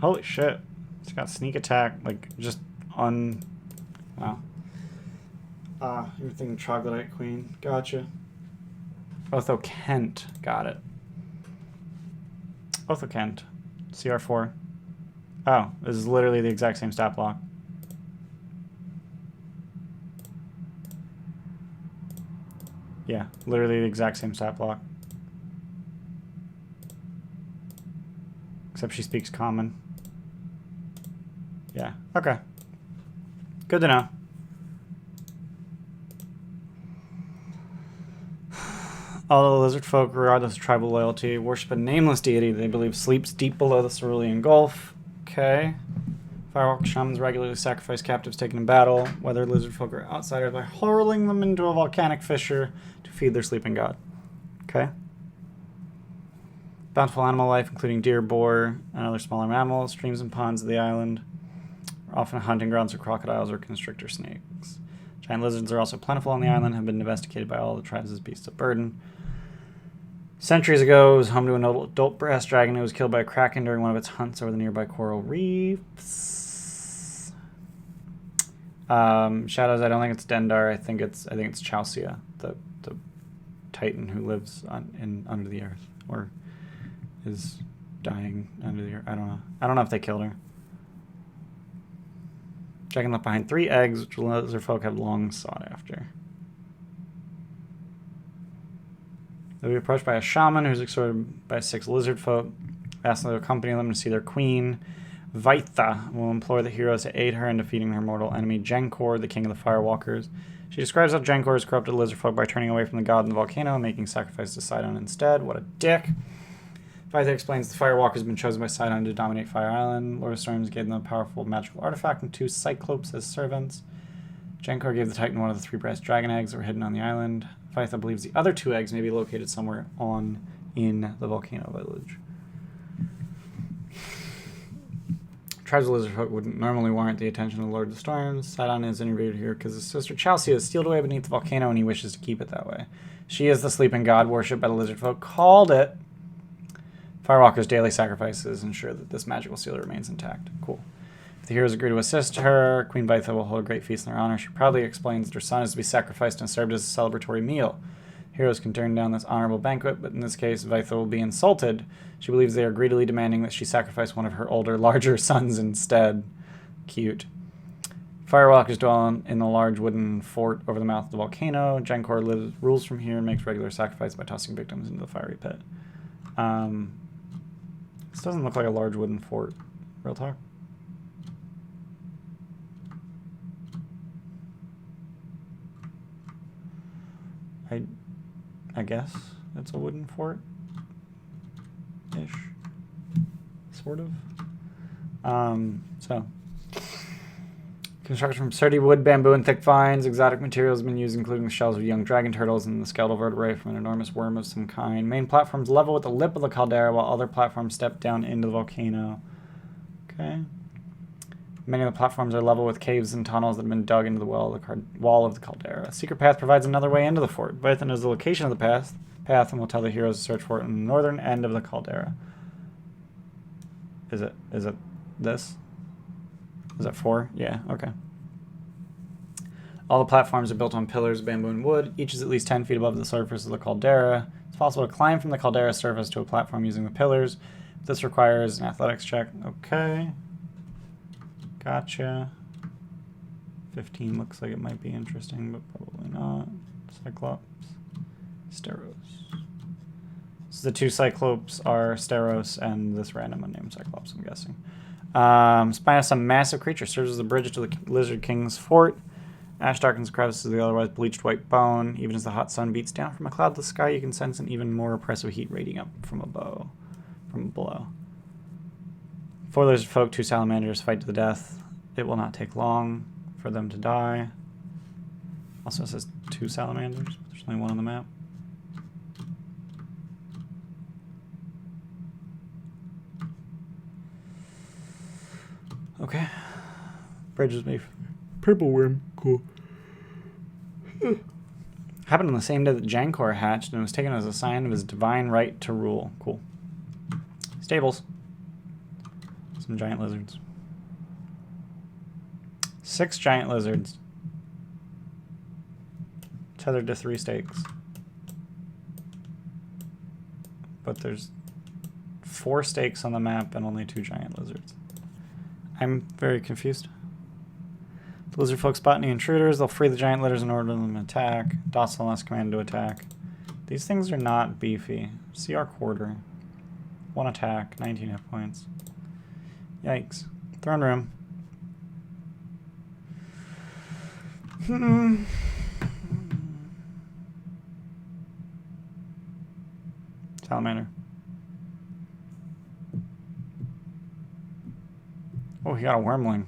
Holy shit. It's got sneak attack, like, just wow. You're thinking Troglodyte Queen. Gotcha. Otho Kent. Got it. Otho Kent. CR4. Oh, this is literally the exact same stat block. Yeah, literally the exact same stat block. Except she speaks common. Yeah, okay. Good to know. All the lizard folk, regardless of tribal loyalty, worship a nameless deity they believe sleeps deep below the cerulean gulf. Okay. Firewalk shamans regularly sacrifice captives taken in battle, whether lizard folk are outsiders, by hurling them into a volcanic fissure to feed their sleeping god. Okay. Bountiful animal life, including deer, boar, and other smaller mammals, streams and ponds of the island are often hunting grounds for crocodiles or constrictor snakes. Giant lizards are also plentiful on the island, have been domesticated by all the tribes as beasts of burden. Centuries ago, it was home to an adult brass dragon who was killed by a kraken during one of its hunts over the nearby coral reefs. Shadows, I don't think it's Dendar. I think it's Chausia, the titan who lives under the earth, or is dying under the earth. I don't know. I don't know if they killed her. Dragon left behind 3 eggs, which lizard folk have long sought after. They'll be approached by a shaman who's exhorted by 6 lizard folk. Ask them to accompany them to see their queen. Vaitha will implore the heroes to aid her in defeating her mortal enemy, Genkor, the king of the Firewalkers. She describes how Genkor has corrupted lizard folk by turning away from the god in the volcano and making sacrifice to Sidon instead. What a dick. Vaitha explains the Firewalkers have been chosen by Sidon to dominate Fire Island. Lord of Storms gave them a powerful magical artifact and 2 Cyclopes as servants. Genkor gave the Titan one of the 3 brass dragon eggs that were hidden on the island. Vaitha believes the other 2 eggs may be located somewhere in the volcano village. Tribes of lizard folk wouldn't normally warrant the attention of the Lord of the Storms. Sidon is interviewed here because his sister Chausia is sealed away beneath the volcano and he wishes to keep it that way. She is the sleeping god worshipped by the lizard folk. Called it. Firewalker's daily sacrifices ensure that this magical seal remains intact. Cool. If the heroes agree to assist her, Queen Vaitha will hold a great feast in their honor. She proudly explains that her son is to be sacrificed and served as a celebratory meal. Heroes can turn down this honorable banquet, but in this case, Vaitha will be insulted. She believes they are greedily demanding that she sacrifice one of her older, larger sons instead. Cute. Firewalkers dwell in the large wooden fort over the mouth of the volcano. Genkor rules from here and makes regular sacrifice by tossing victims into the fiery pit. This doesn't look like a large wooden fort. Real talk. I guess it's a wooden fort-ish. Sort of. So. Construction from sturdy wood, bamboo, and thick vines. Exotic materials have been used, including the shells of young dragon turtles and the skeletal vertebrae from an enormous worm of some kind. Main platforms level with the lip of the caldera, while other platforms step down into the volcano. Okay. Many of the platforms are level with caves and tunnels that have been dug into the wall of the caldera. A secret path provides another way into the fort. Vaitha knows the location of the path and will tell the heroes to search for it in the northern end of the caldera. Is it this? Is that 4? Yeah, okay. All the platforms are built on pillars of bamboo and wood. Each is at least 10 feet above the surface of the caldera. It's possible to climb from the caldera surface to a platform using the pillars. This requires an athletics check. Okay. Gotcha. 15 looks like it might be interesting, but probably not. Cyclops. Steros. So the two Cyclopes are Steros and this random unnamed Cyclops, I'm guessing. Spine of some massive creature serves as the bridge to the Lizard King's fort. Ash darkens the crevices of the otherwise bleached white bone. Even as the hot sun beats down from a cloudless sky, you can sense an even more oppressive heat radiating up from below. 4 lizard folk, 2 salamanders fight to the death. It will not take long for them to die. Also, it says 2 salamanders. There's only 1 on the map. Okay. Bridges made purple worm. Cool. Happened on the same day that Jankor hatched and was taken as a sign of his divine right to rule. Cool. Stables. Some giant lizards. 6 giant lizards. Tethered to 3 stakes. But there's 4 stakes on the map and only 2 giant lizards. I'm very confused. The lizard folk spot any intruders. They'll free the giant lizards in order for them to attack. Docile unless commanded to attack. These things are not beefy. CR quarter. 1 attack. 19 hit points. Yikes. Throne room. Salamander. Oh, he got a wormling.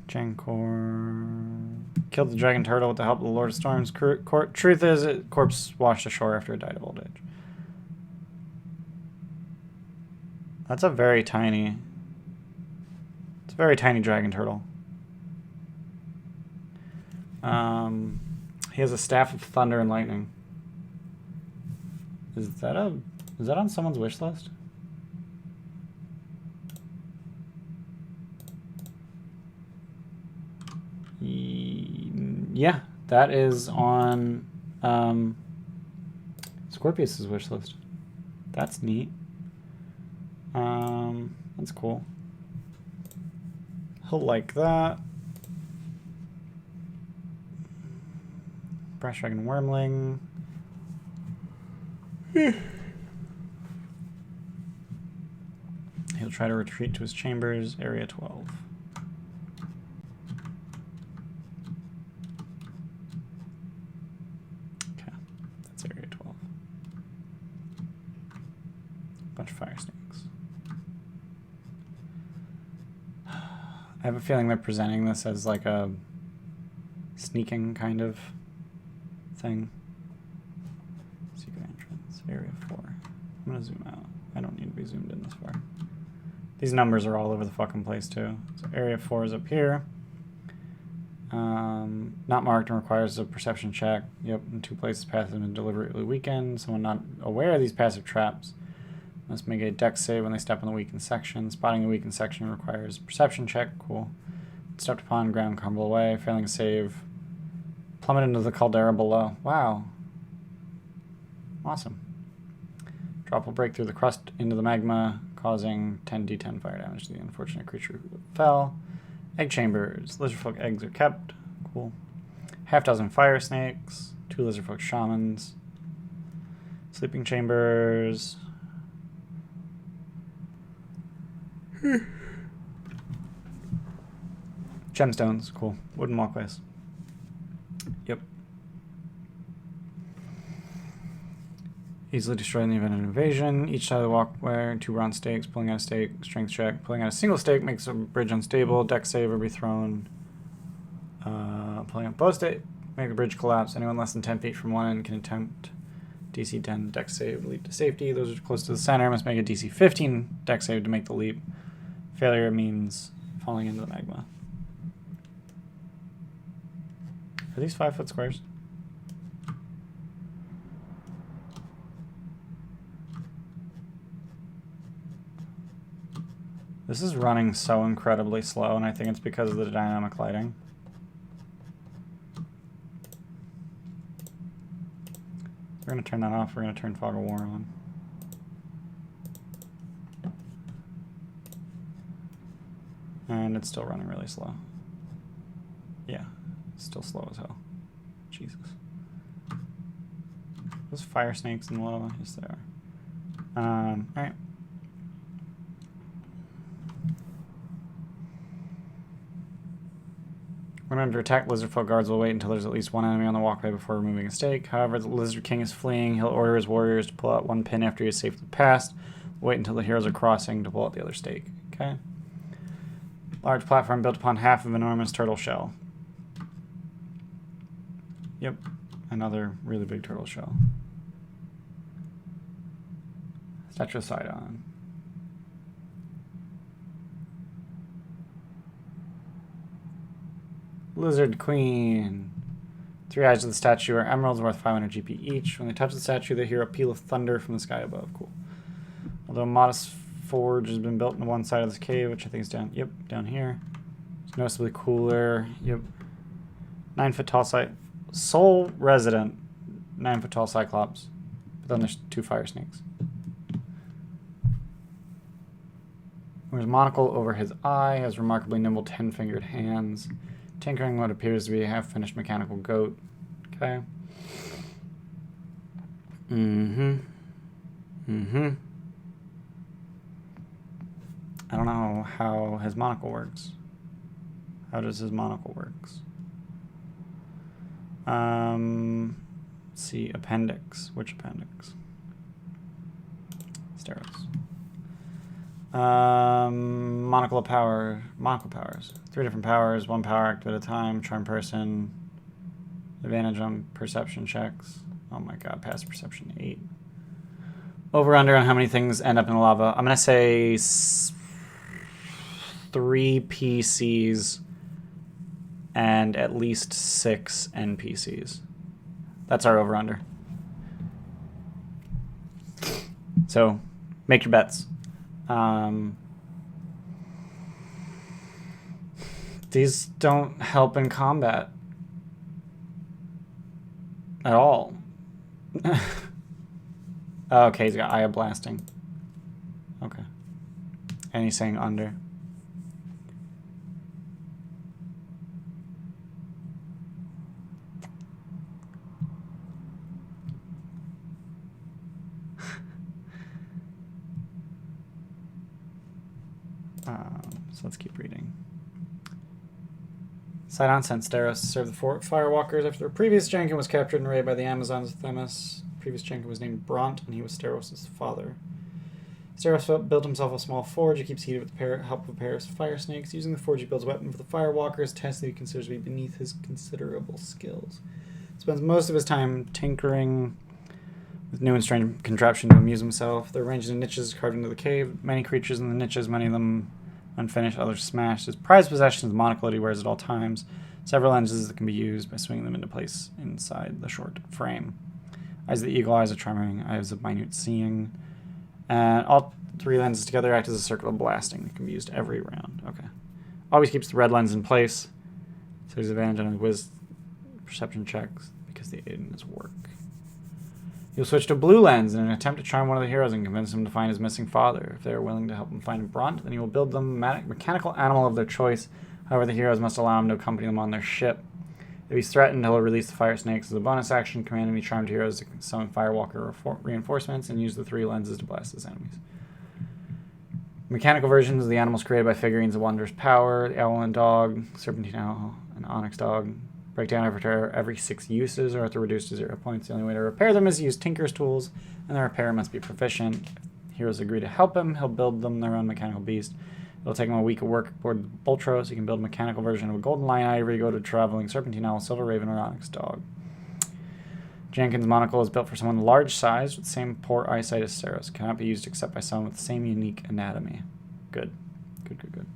Jankor killed the dragon turtle with the help of the Lord of Storms. Truth is, it corpse washed ashore after it died of old age. That's a very tiny... It's a very tiny dragon turtle. He has a staff of thunder and lightning. Is that on someone's wish list? Yeah, that is on Scorpius's wish list. That's neat. That's cool. He'll like that. Brass Dragon Wormling. He'll try to retreat to his chambers, area 12. Okay, that's area 12. Bunch of fire snakes. I have a feeling they're presenting this as like a sneaking kind of thing. Secret entrance, area 4. I'm gonna zoom out. I don't need to be zoomed in this far. These numbers are all over the fucking place too. So area 4 is up here. Not marked and requires a perception check. Yep, in 2 places passive and deliberately weakened. Someone not aware of these passive traps must make a dex save when they step on the weakened section. Spotting the weakened section requires a perception check. Cool. Stepped upon, ground crumble away. Failing a save, plummet into the caldera below. Wow. Awesome. Drop will break through the crust into the magma, causing 10d10 fire damage to the unfortunate creature who fell. Egg chambers. Lizardfolk eggs are kept. Cool. Half dozen fire snakes. 2 lizardfolk shamans. Sleeping chambers. Gemstones. Cool. Wooden walkways. Yep. Easily destroyed in the event of an invasion. Each side of the walkway, 2 bronze stakes. Pulling out a stake, strength check. Pulling out a single stake makes a bridge unstable. Dex save or be thrown. Pulling out both stake, make the bridge collapse. Anyone less than 10 feet from one end can attempt DC 10 dex save, leap to safety. Those are close to the center must make a DC 15 dex save to make the leap. Failure means falling into the magma. Are these 5-foot squares? This is running so incredibly slow, and I think it's because of the dynamic lighting. We're going to turn that off. We're going to turn Fog of War on. And it's still running really slow. Yeah, it's still slow as hell. Jesus. Those fire snakes in the low? Yes, they are. Alright. When under attack, Lizardfolk guards will wait until there's at least one enemy on the walkway before removing a stake. However, the Lizard King is fleeing. He'll order his warriors to pull out one pin after he is safely passed. Wait until the heroes are crossing to pull out the other stake. Okay. Large platform built upon half of an enormous turtle shell. Yep. Another really big turtle shell. Statue of Sidon. Lizard Queen. 3 eyes of the statue are emeralds worth 500 GP each. When they touch the statue, they hear a peal of thunder from the sky above. Cool. Although a modest forge has been built into one side of this cave, which I think is down. Yep, down here. It's noticeably cooler. Yep. 9-foot tall sole resident. 9-foot tall cyclops. But then there's 2 fire snakes. Wears monocle over his eye. Has remarkably nimble 10-fingered hands. Tinkering what appears to be a half-finished mechanical goat. Okay. I don't know how his monocle works. How does his monocle works? Let's see, appendix. Which appendix? Steros. Monocle of power. Monocle powers. 3 different powers. 1 power active at a time. Charm person. Advantage on perception checks. Oh my god, passive perception 8. Over under on how many things end up in the lava. I'm gonna say 3 PCs and at least 6 NPCs. That's our over under. So make your bets. These don't help in combat at all. Okay, he's got Eye of Blasting. Okay. And he's saying under. So let's keep reading. Sidon sent Steros to serve the Firewalkers after their previous Janken was captured and raided by the Amazons of Themis. Previous Janken was named Bront, and he was Steros' father. Steros built himself a small forge he keeps heated with the help of a pair of fire snakes. Using the forge, he builds a weapon for the Firewalkers, task that he considers to be beneath his considerable skills. Spends most of his time tinkering with new and strange contraption to amuse himself. They're arranged in niches carved into the cave. Many creatures in the niches, many of them unfinished, others smashed. His prized possession is the monocle that he wears at all times. Several lenses that can be used by swinging them into place inside the short frame. Eyes of the eagle, eyes of charming, eyes of minute seeing. And all 3 lenses together act as a circle of blasting that can be used every round. Okay. Always keeps the red lens in place. So he's advantage on his perception checks because they aid in his work. He'll switch to blue lens in an attempt to charm one of the heroes and convince him to find his missing father. If they are willing to help him find Bront, then he will build them a mechanical animal of their choice. However, the heroes must allow him to accompany them on their ship. If he's threatened, he'll release the fire snakes as a bonus action, command any charmed heroes to summon Firewalker reinforcements, and use the 3 lenses to blast his enemies. Mechanical versions of the animals created by figurines of wondrous power, the owl and dog, serpentine owl, and onyx dog. Break down every 6 uses or have to reduce to 0 points. The only way to repair them is to use Tinker's tools, and the repair must be proficient. If heroes agree to help him, he'll build them their own mechanical beast. It'll take him a week of work aboard Ultros. He can build a mechanical version of a golden lion ivory, go to traveling serpentine owl, silver raven, or onyx dog. Janken's monocle is built for someone large size with the same poor eyesight as Steros. Cannot be used except by someone with the same unique anatomy. Good. Good.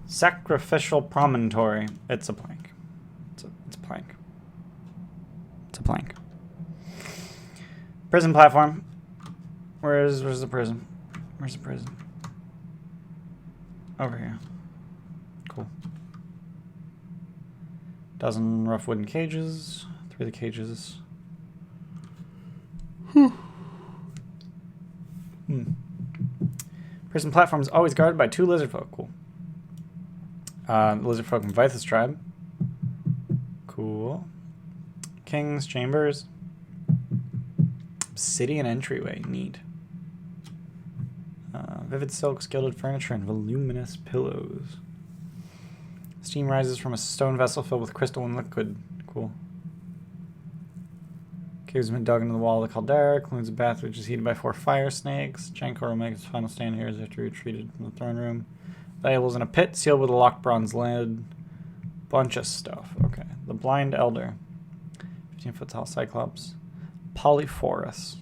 Sacrificial promontory. It's a plank. It's a plank. It's a plank. Prison platform. Where's the prison? Where's the prison? Over here. Cool. Dozen rough wooden cages. 3 of the cages. Prison platform is always guarded by 2 lizard folk. Cool. The lizard folk from Vithus tribe. Cool. King's chambers. Obsidian entryway. Neat. Vivid silks, gilded furniture, and voluminous pillows. Steam rises from a stone vessel filled with crystal and liquid. Cool. Caves have been dug into the wall of the caldera. Includes a bath which is heated by 4 fire snakes. Jankor will make his final stand here as after retreated from the throne room. Valuables in a pit sealed with a locked bronze lid. Bunch of stuff. Okay. The Blind Elder. 15-foot tall Cyclops. Polyphorus.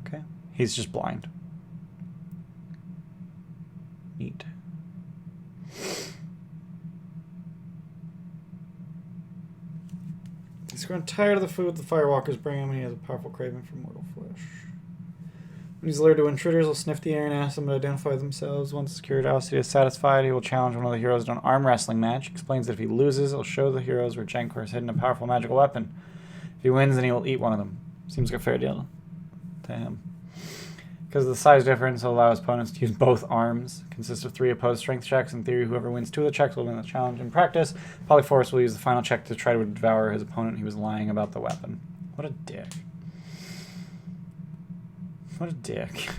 Okay. He's just blind. Neat. He's grown tired of the food the firewalkers bring him, and he has a powerful craving for mortal flesh. When he's lured to intruders, he'll sniff the air and ask them to identify themselves. Once his curiosity is satisfied, he will challenge one of the heroes to an arm wrestling match. He explains that if he loses, he'll show the heroes where Jankor has hidden a powerful magical weapon. If he wins, then he will eat one of them. Seems like a fair deal to him. Because of the size difference, he'll allow his opponents to use both arms. It consists of 3 opposed strength checks. In theory, whoever wins 2 of the checks will win the challenge. In practice, Polyphorus will use the final check to try to devour his opponent. He was lying about the weapon. What a dick. What a dick.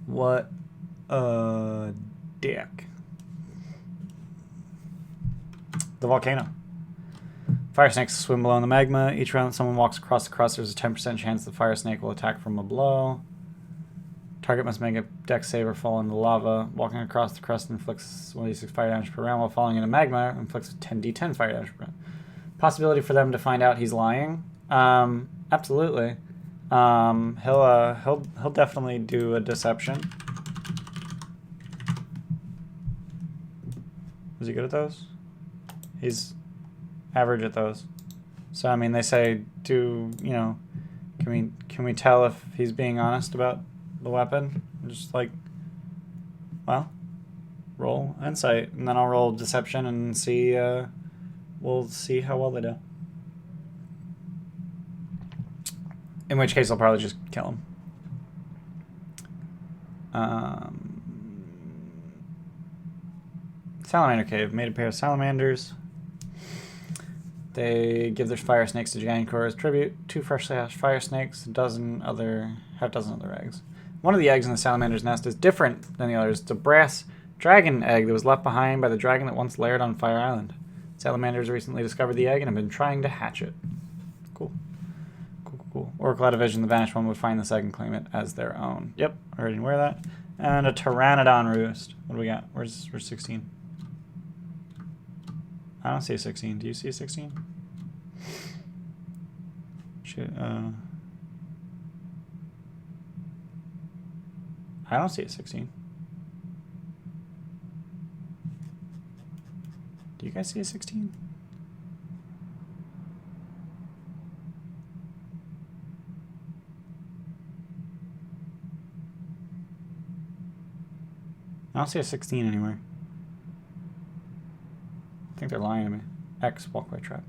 What a dick. The volcano. Fire snakes swim below in the magma. Each round that someone walks across the crust, there's a 10% chance the fire snake will attack from below. Target must make a dex save or fall into lava. Walking across the crust inflicts 1d6 fire damage per round, while falling into magma inflicts 10d10 fire damage per round. Possibility for them to find out he's lying? Absolutely. He'll definitely do a deception. Is he good at those? He's average at those. So I mean, they say, can we tell if he's being honest about the weapon? Just like, well, roll insight, and then I'll roll deception and see. We'll see how well they do. In which case, I'll probably just kill him. Salamander cave. Made a pair of salamanders. They give their fire snakes to Jankor as tribute. 2 freshly hatched fire snakes, half dozen other eggs. One of the eggs in the salamander's nest is different than the others. It's a brass dragon egg that was left behind by the dragon that once laired on Fire Island. Salamanders recently discovered the egg and have been trying to hatch it. Cool. Cool. Oracle had a vision the vanished one would find this egg and claim it as their own. Yep, I already wear that. And a pteranodon roost. What do we got? Where's 16? I don't see a 16. Do you see a 16? I don't see a 16. Do you guys see a 16? I don't see a 16 anywhere. I think they're lying to me. X walkway trap.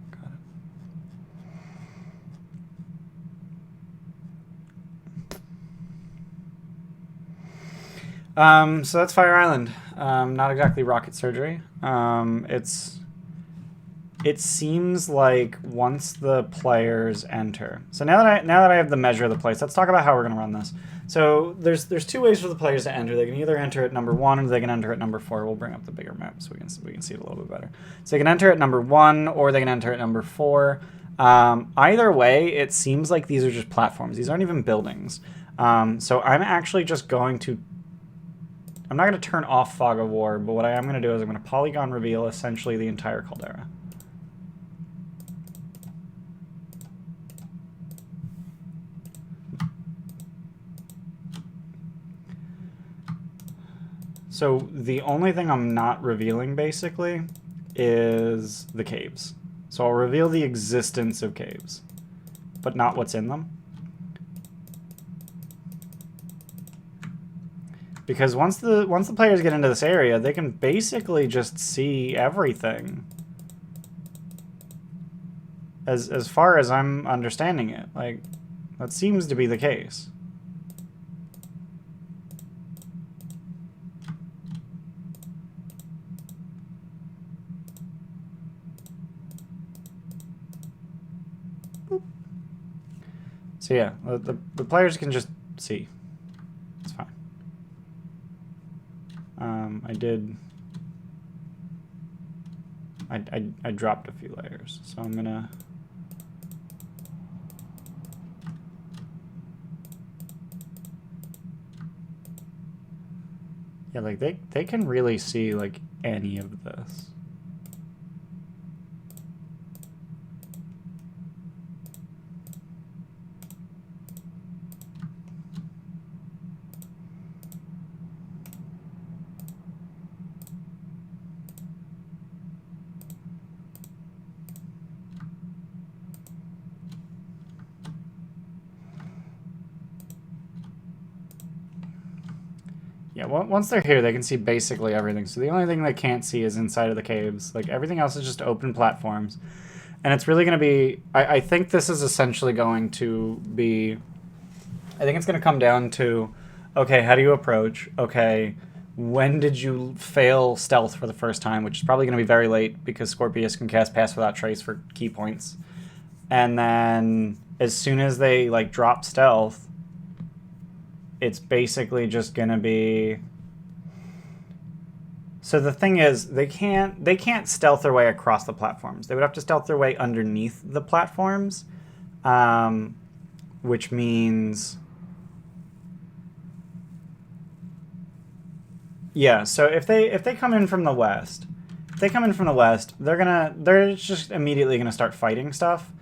Got it. So that's Fire Island. Not exactly rocket surgery. It seems like once the players enter. So now that I have the measure of the place, let's talk about how we're going to run this. So there's 2 ways for the players to enter. They can either enter at number 1 or they can enter at number 4. We'll bring up the bigger map so we can see it a little bit better. So they can enter at number 1 or they can enter at number 4. Either way, it seems like these are just platforms. These aren't even buildings. So I'm actually just going to... I'm not going to turn off Fog of War, but what I am going to do is I'm going to polygon reveal essentially the entire caldera. So the only thing I'm not revealing, basically, is the caves. So I'll reveal the existence of caves. but not what's in them. Because once the players get into this area, they can basically just see everything. As far as I'm understanding it, like, that seems to be the case. Boop. So yeah, the players can just see. It's fine. I dropped a few layers, so I'm gonna... Yeah, like, they can really see, like, any of this. Yeah, once they're here, they can see basically everything. So the only thing they can't see is inside of the caves. Like, everything else is just open platforms. And it's really going to be... I think this is essentially going to be... I think it's going to come down to, okay, how do you approach? Okay, when did you fail stealth for the first time? Which is probably going to be very late, because Scorpius can cast Pass Without Trace for key points. And then, as soon as they, like, drop stealth... It's basically just gonna be... So the thing is, they can't stealth their way across the platforms. They would have to stealth their way underneath the platforms, which means... Yeah, so if they come in from the west, they're just immediately gonna start fighting stuff.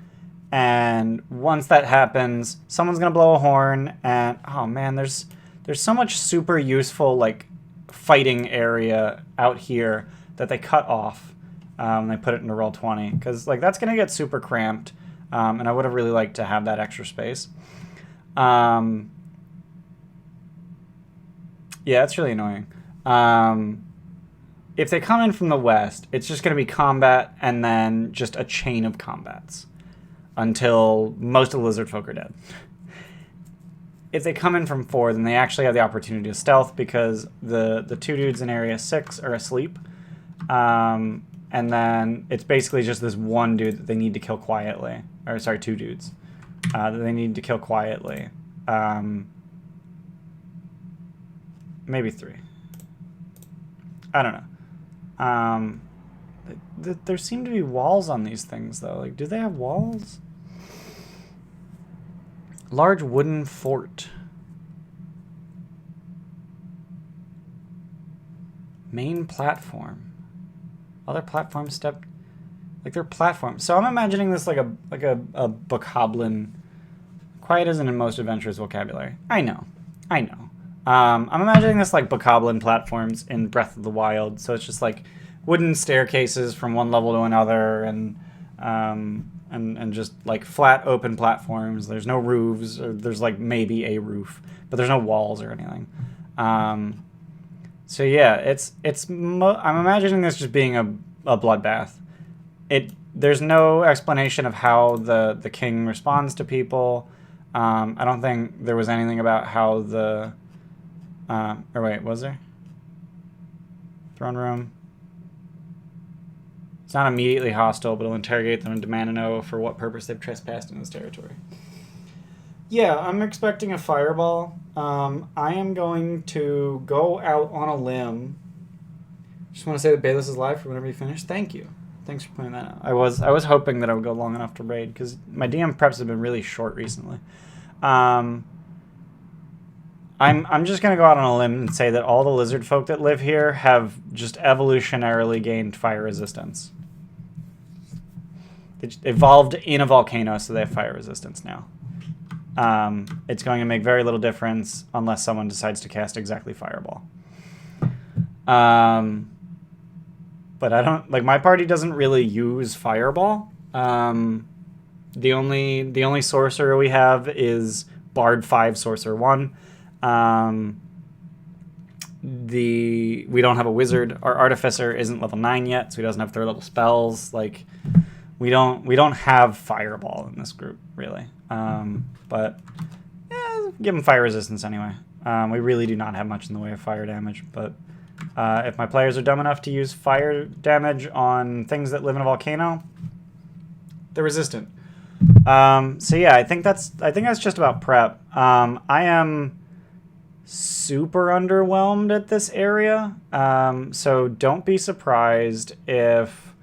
And once that happens, someone's gonna blow a horn, and oh man, there's so much super useful, like, fighting area out here that they cut off when they put it into Roll20, because, like, that's gonna get super cramped, and I would have really liked to have that extra space. Yeah, it's really annoying. If they come in from the west, it's just gonna be combat and then just a chain of combats until most of the lizard folk are dead. If they come in from 4, then they actually have the opportunity to stealth, because the 2 dudes in area 6 are asleep. And then it's basically just this 1 dude that they need to kill quietly. Or, sorry, 2 dudes that they need to kill quietly. Maybe 3. I don't know. There seem to be walls on these things, though. Like, do they have walls? Large wooden fort. Main platform. Other platforms step... Like, they're platforms. So I'm imagining this like a bokoblin. Quiet isn't in most adventurers' vocabulary. I know. I'm imagining this like bokoblin platforms in Breath of the Wild. So it's just like wooden staircases from one level to another, and just like flat open platforms. There's no roofs, or there's like maybe a roof, but there's no walls or anything. So yeah, I'm imagining this just being a bloodbath. There's no explanation of how the king responds to people. I don't think there was anything about how the or wait, was there? Throne room. It's not immediately hostile, but it'll interrogate them and demand to know for what purpose they've trespassed in this territory. Yeah, I'm expecting a fireball. I am going to go out on a limb. Just want to say that Bayless is live for whenever you finish. Thank you. Thanks for pointing that out. I was hoping that I would go long enough to raid, because my DM preps have been really short recently. I'm just going to go out on a limb and say that all the lizard folk that live here have just evolutionarily gained fire resistance. They evolved in a volcano, so they have fire resistance now. It's going to make very little difference unless someone decides to cast exactly Fireball. But I don't... Like, my party doesn't really use Fireball. The only sorcerer we have is Bard 5, Sorcerer 1. We don't have a wizard. Our artificer isn't level 9 yet, so he doesn't have 3rd level spells. Like, we don't have fireball in this group, really. But yeah, give him fire resistance anyway. We really do not have much in the way of fire damage, but if my players are dumb enough to use fire damage on things that live in a volcano, they're resistant. So yeah, I think that's just about prep. I am super underwhelmed at this area, so don't be surprised if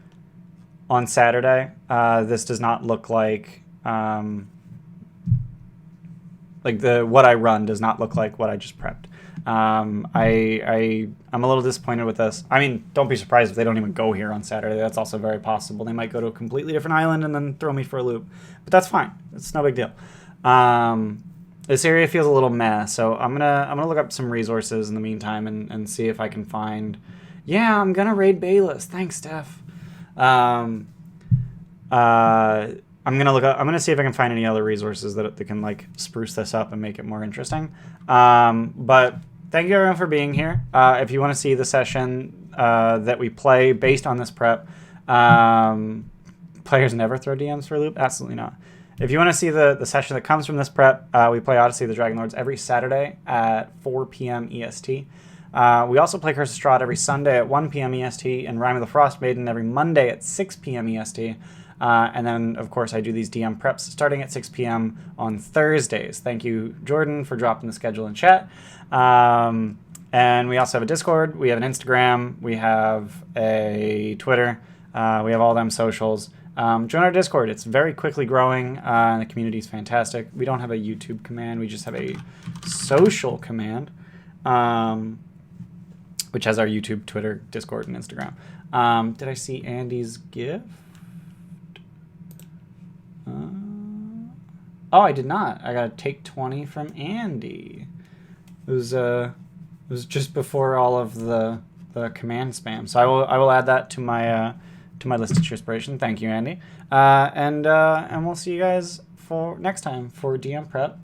on Saturday this does not look like what I run does not look like what I just prepped. I'm a little disappointed with this. I mean, don't be surprised if they don't even go here on Saturday. That's also very possible. They might go to a completely different island and then throw me for a loop. But that's fine. It's no big deal. This area feels a little meh, so I'm gonna look up some resources in the meantime and see if I can find. Yeah, I'm gonna raid Bayless. Thanks, Steph. I'm gonna see if I can find any other resources that can like spruce this up and make it more interesting. But thank you everyone for being here. If you want to see the session that we play based on this prep, players never throw DMs for a loop. Absolutely not. If you want to see the session that comes from this prep, we play Odyssey of the Dragon Lords every Saturday at 4 p.m. EST. We also play Curse of Strahd every Sunday at 1 p.m. EST and Rime of the Frost Maiden every Monday at 6 p.m. EST. And then, of course, I do these DM preps starting at 6 p.m. on Thursdays. Thank you, Jordan, for dropping the schedule in chat. And we also have a Discord. We have an Instagram. We have a Twitter. We have all them socials. Join our Discord. It's very quickly growing, and the community is fantastic. We don't have a YouTube command. We just have a social command, which has our YouTube, Twitter, Discord, and Instagram. Did I see Andy's gift? Oh, I did not. I got a take 20 from Andy. It was just before all of the command spam. So I will add that to my list of inspiration. Thank you, Andy. And we'll see you guys for next time for DM prep.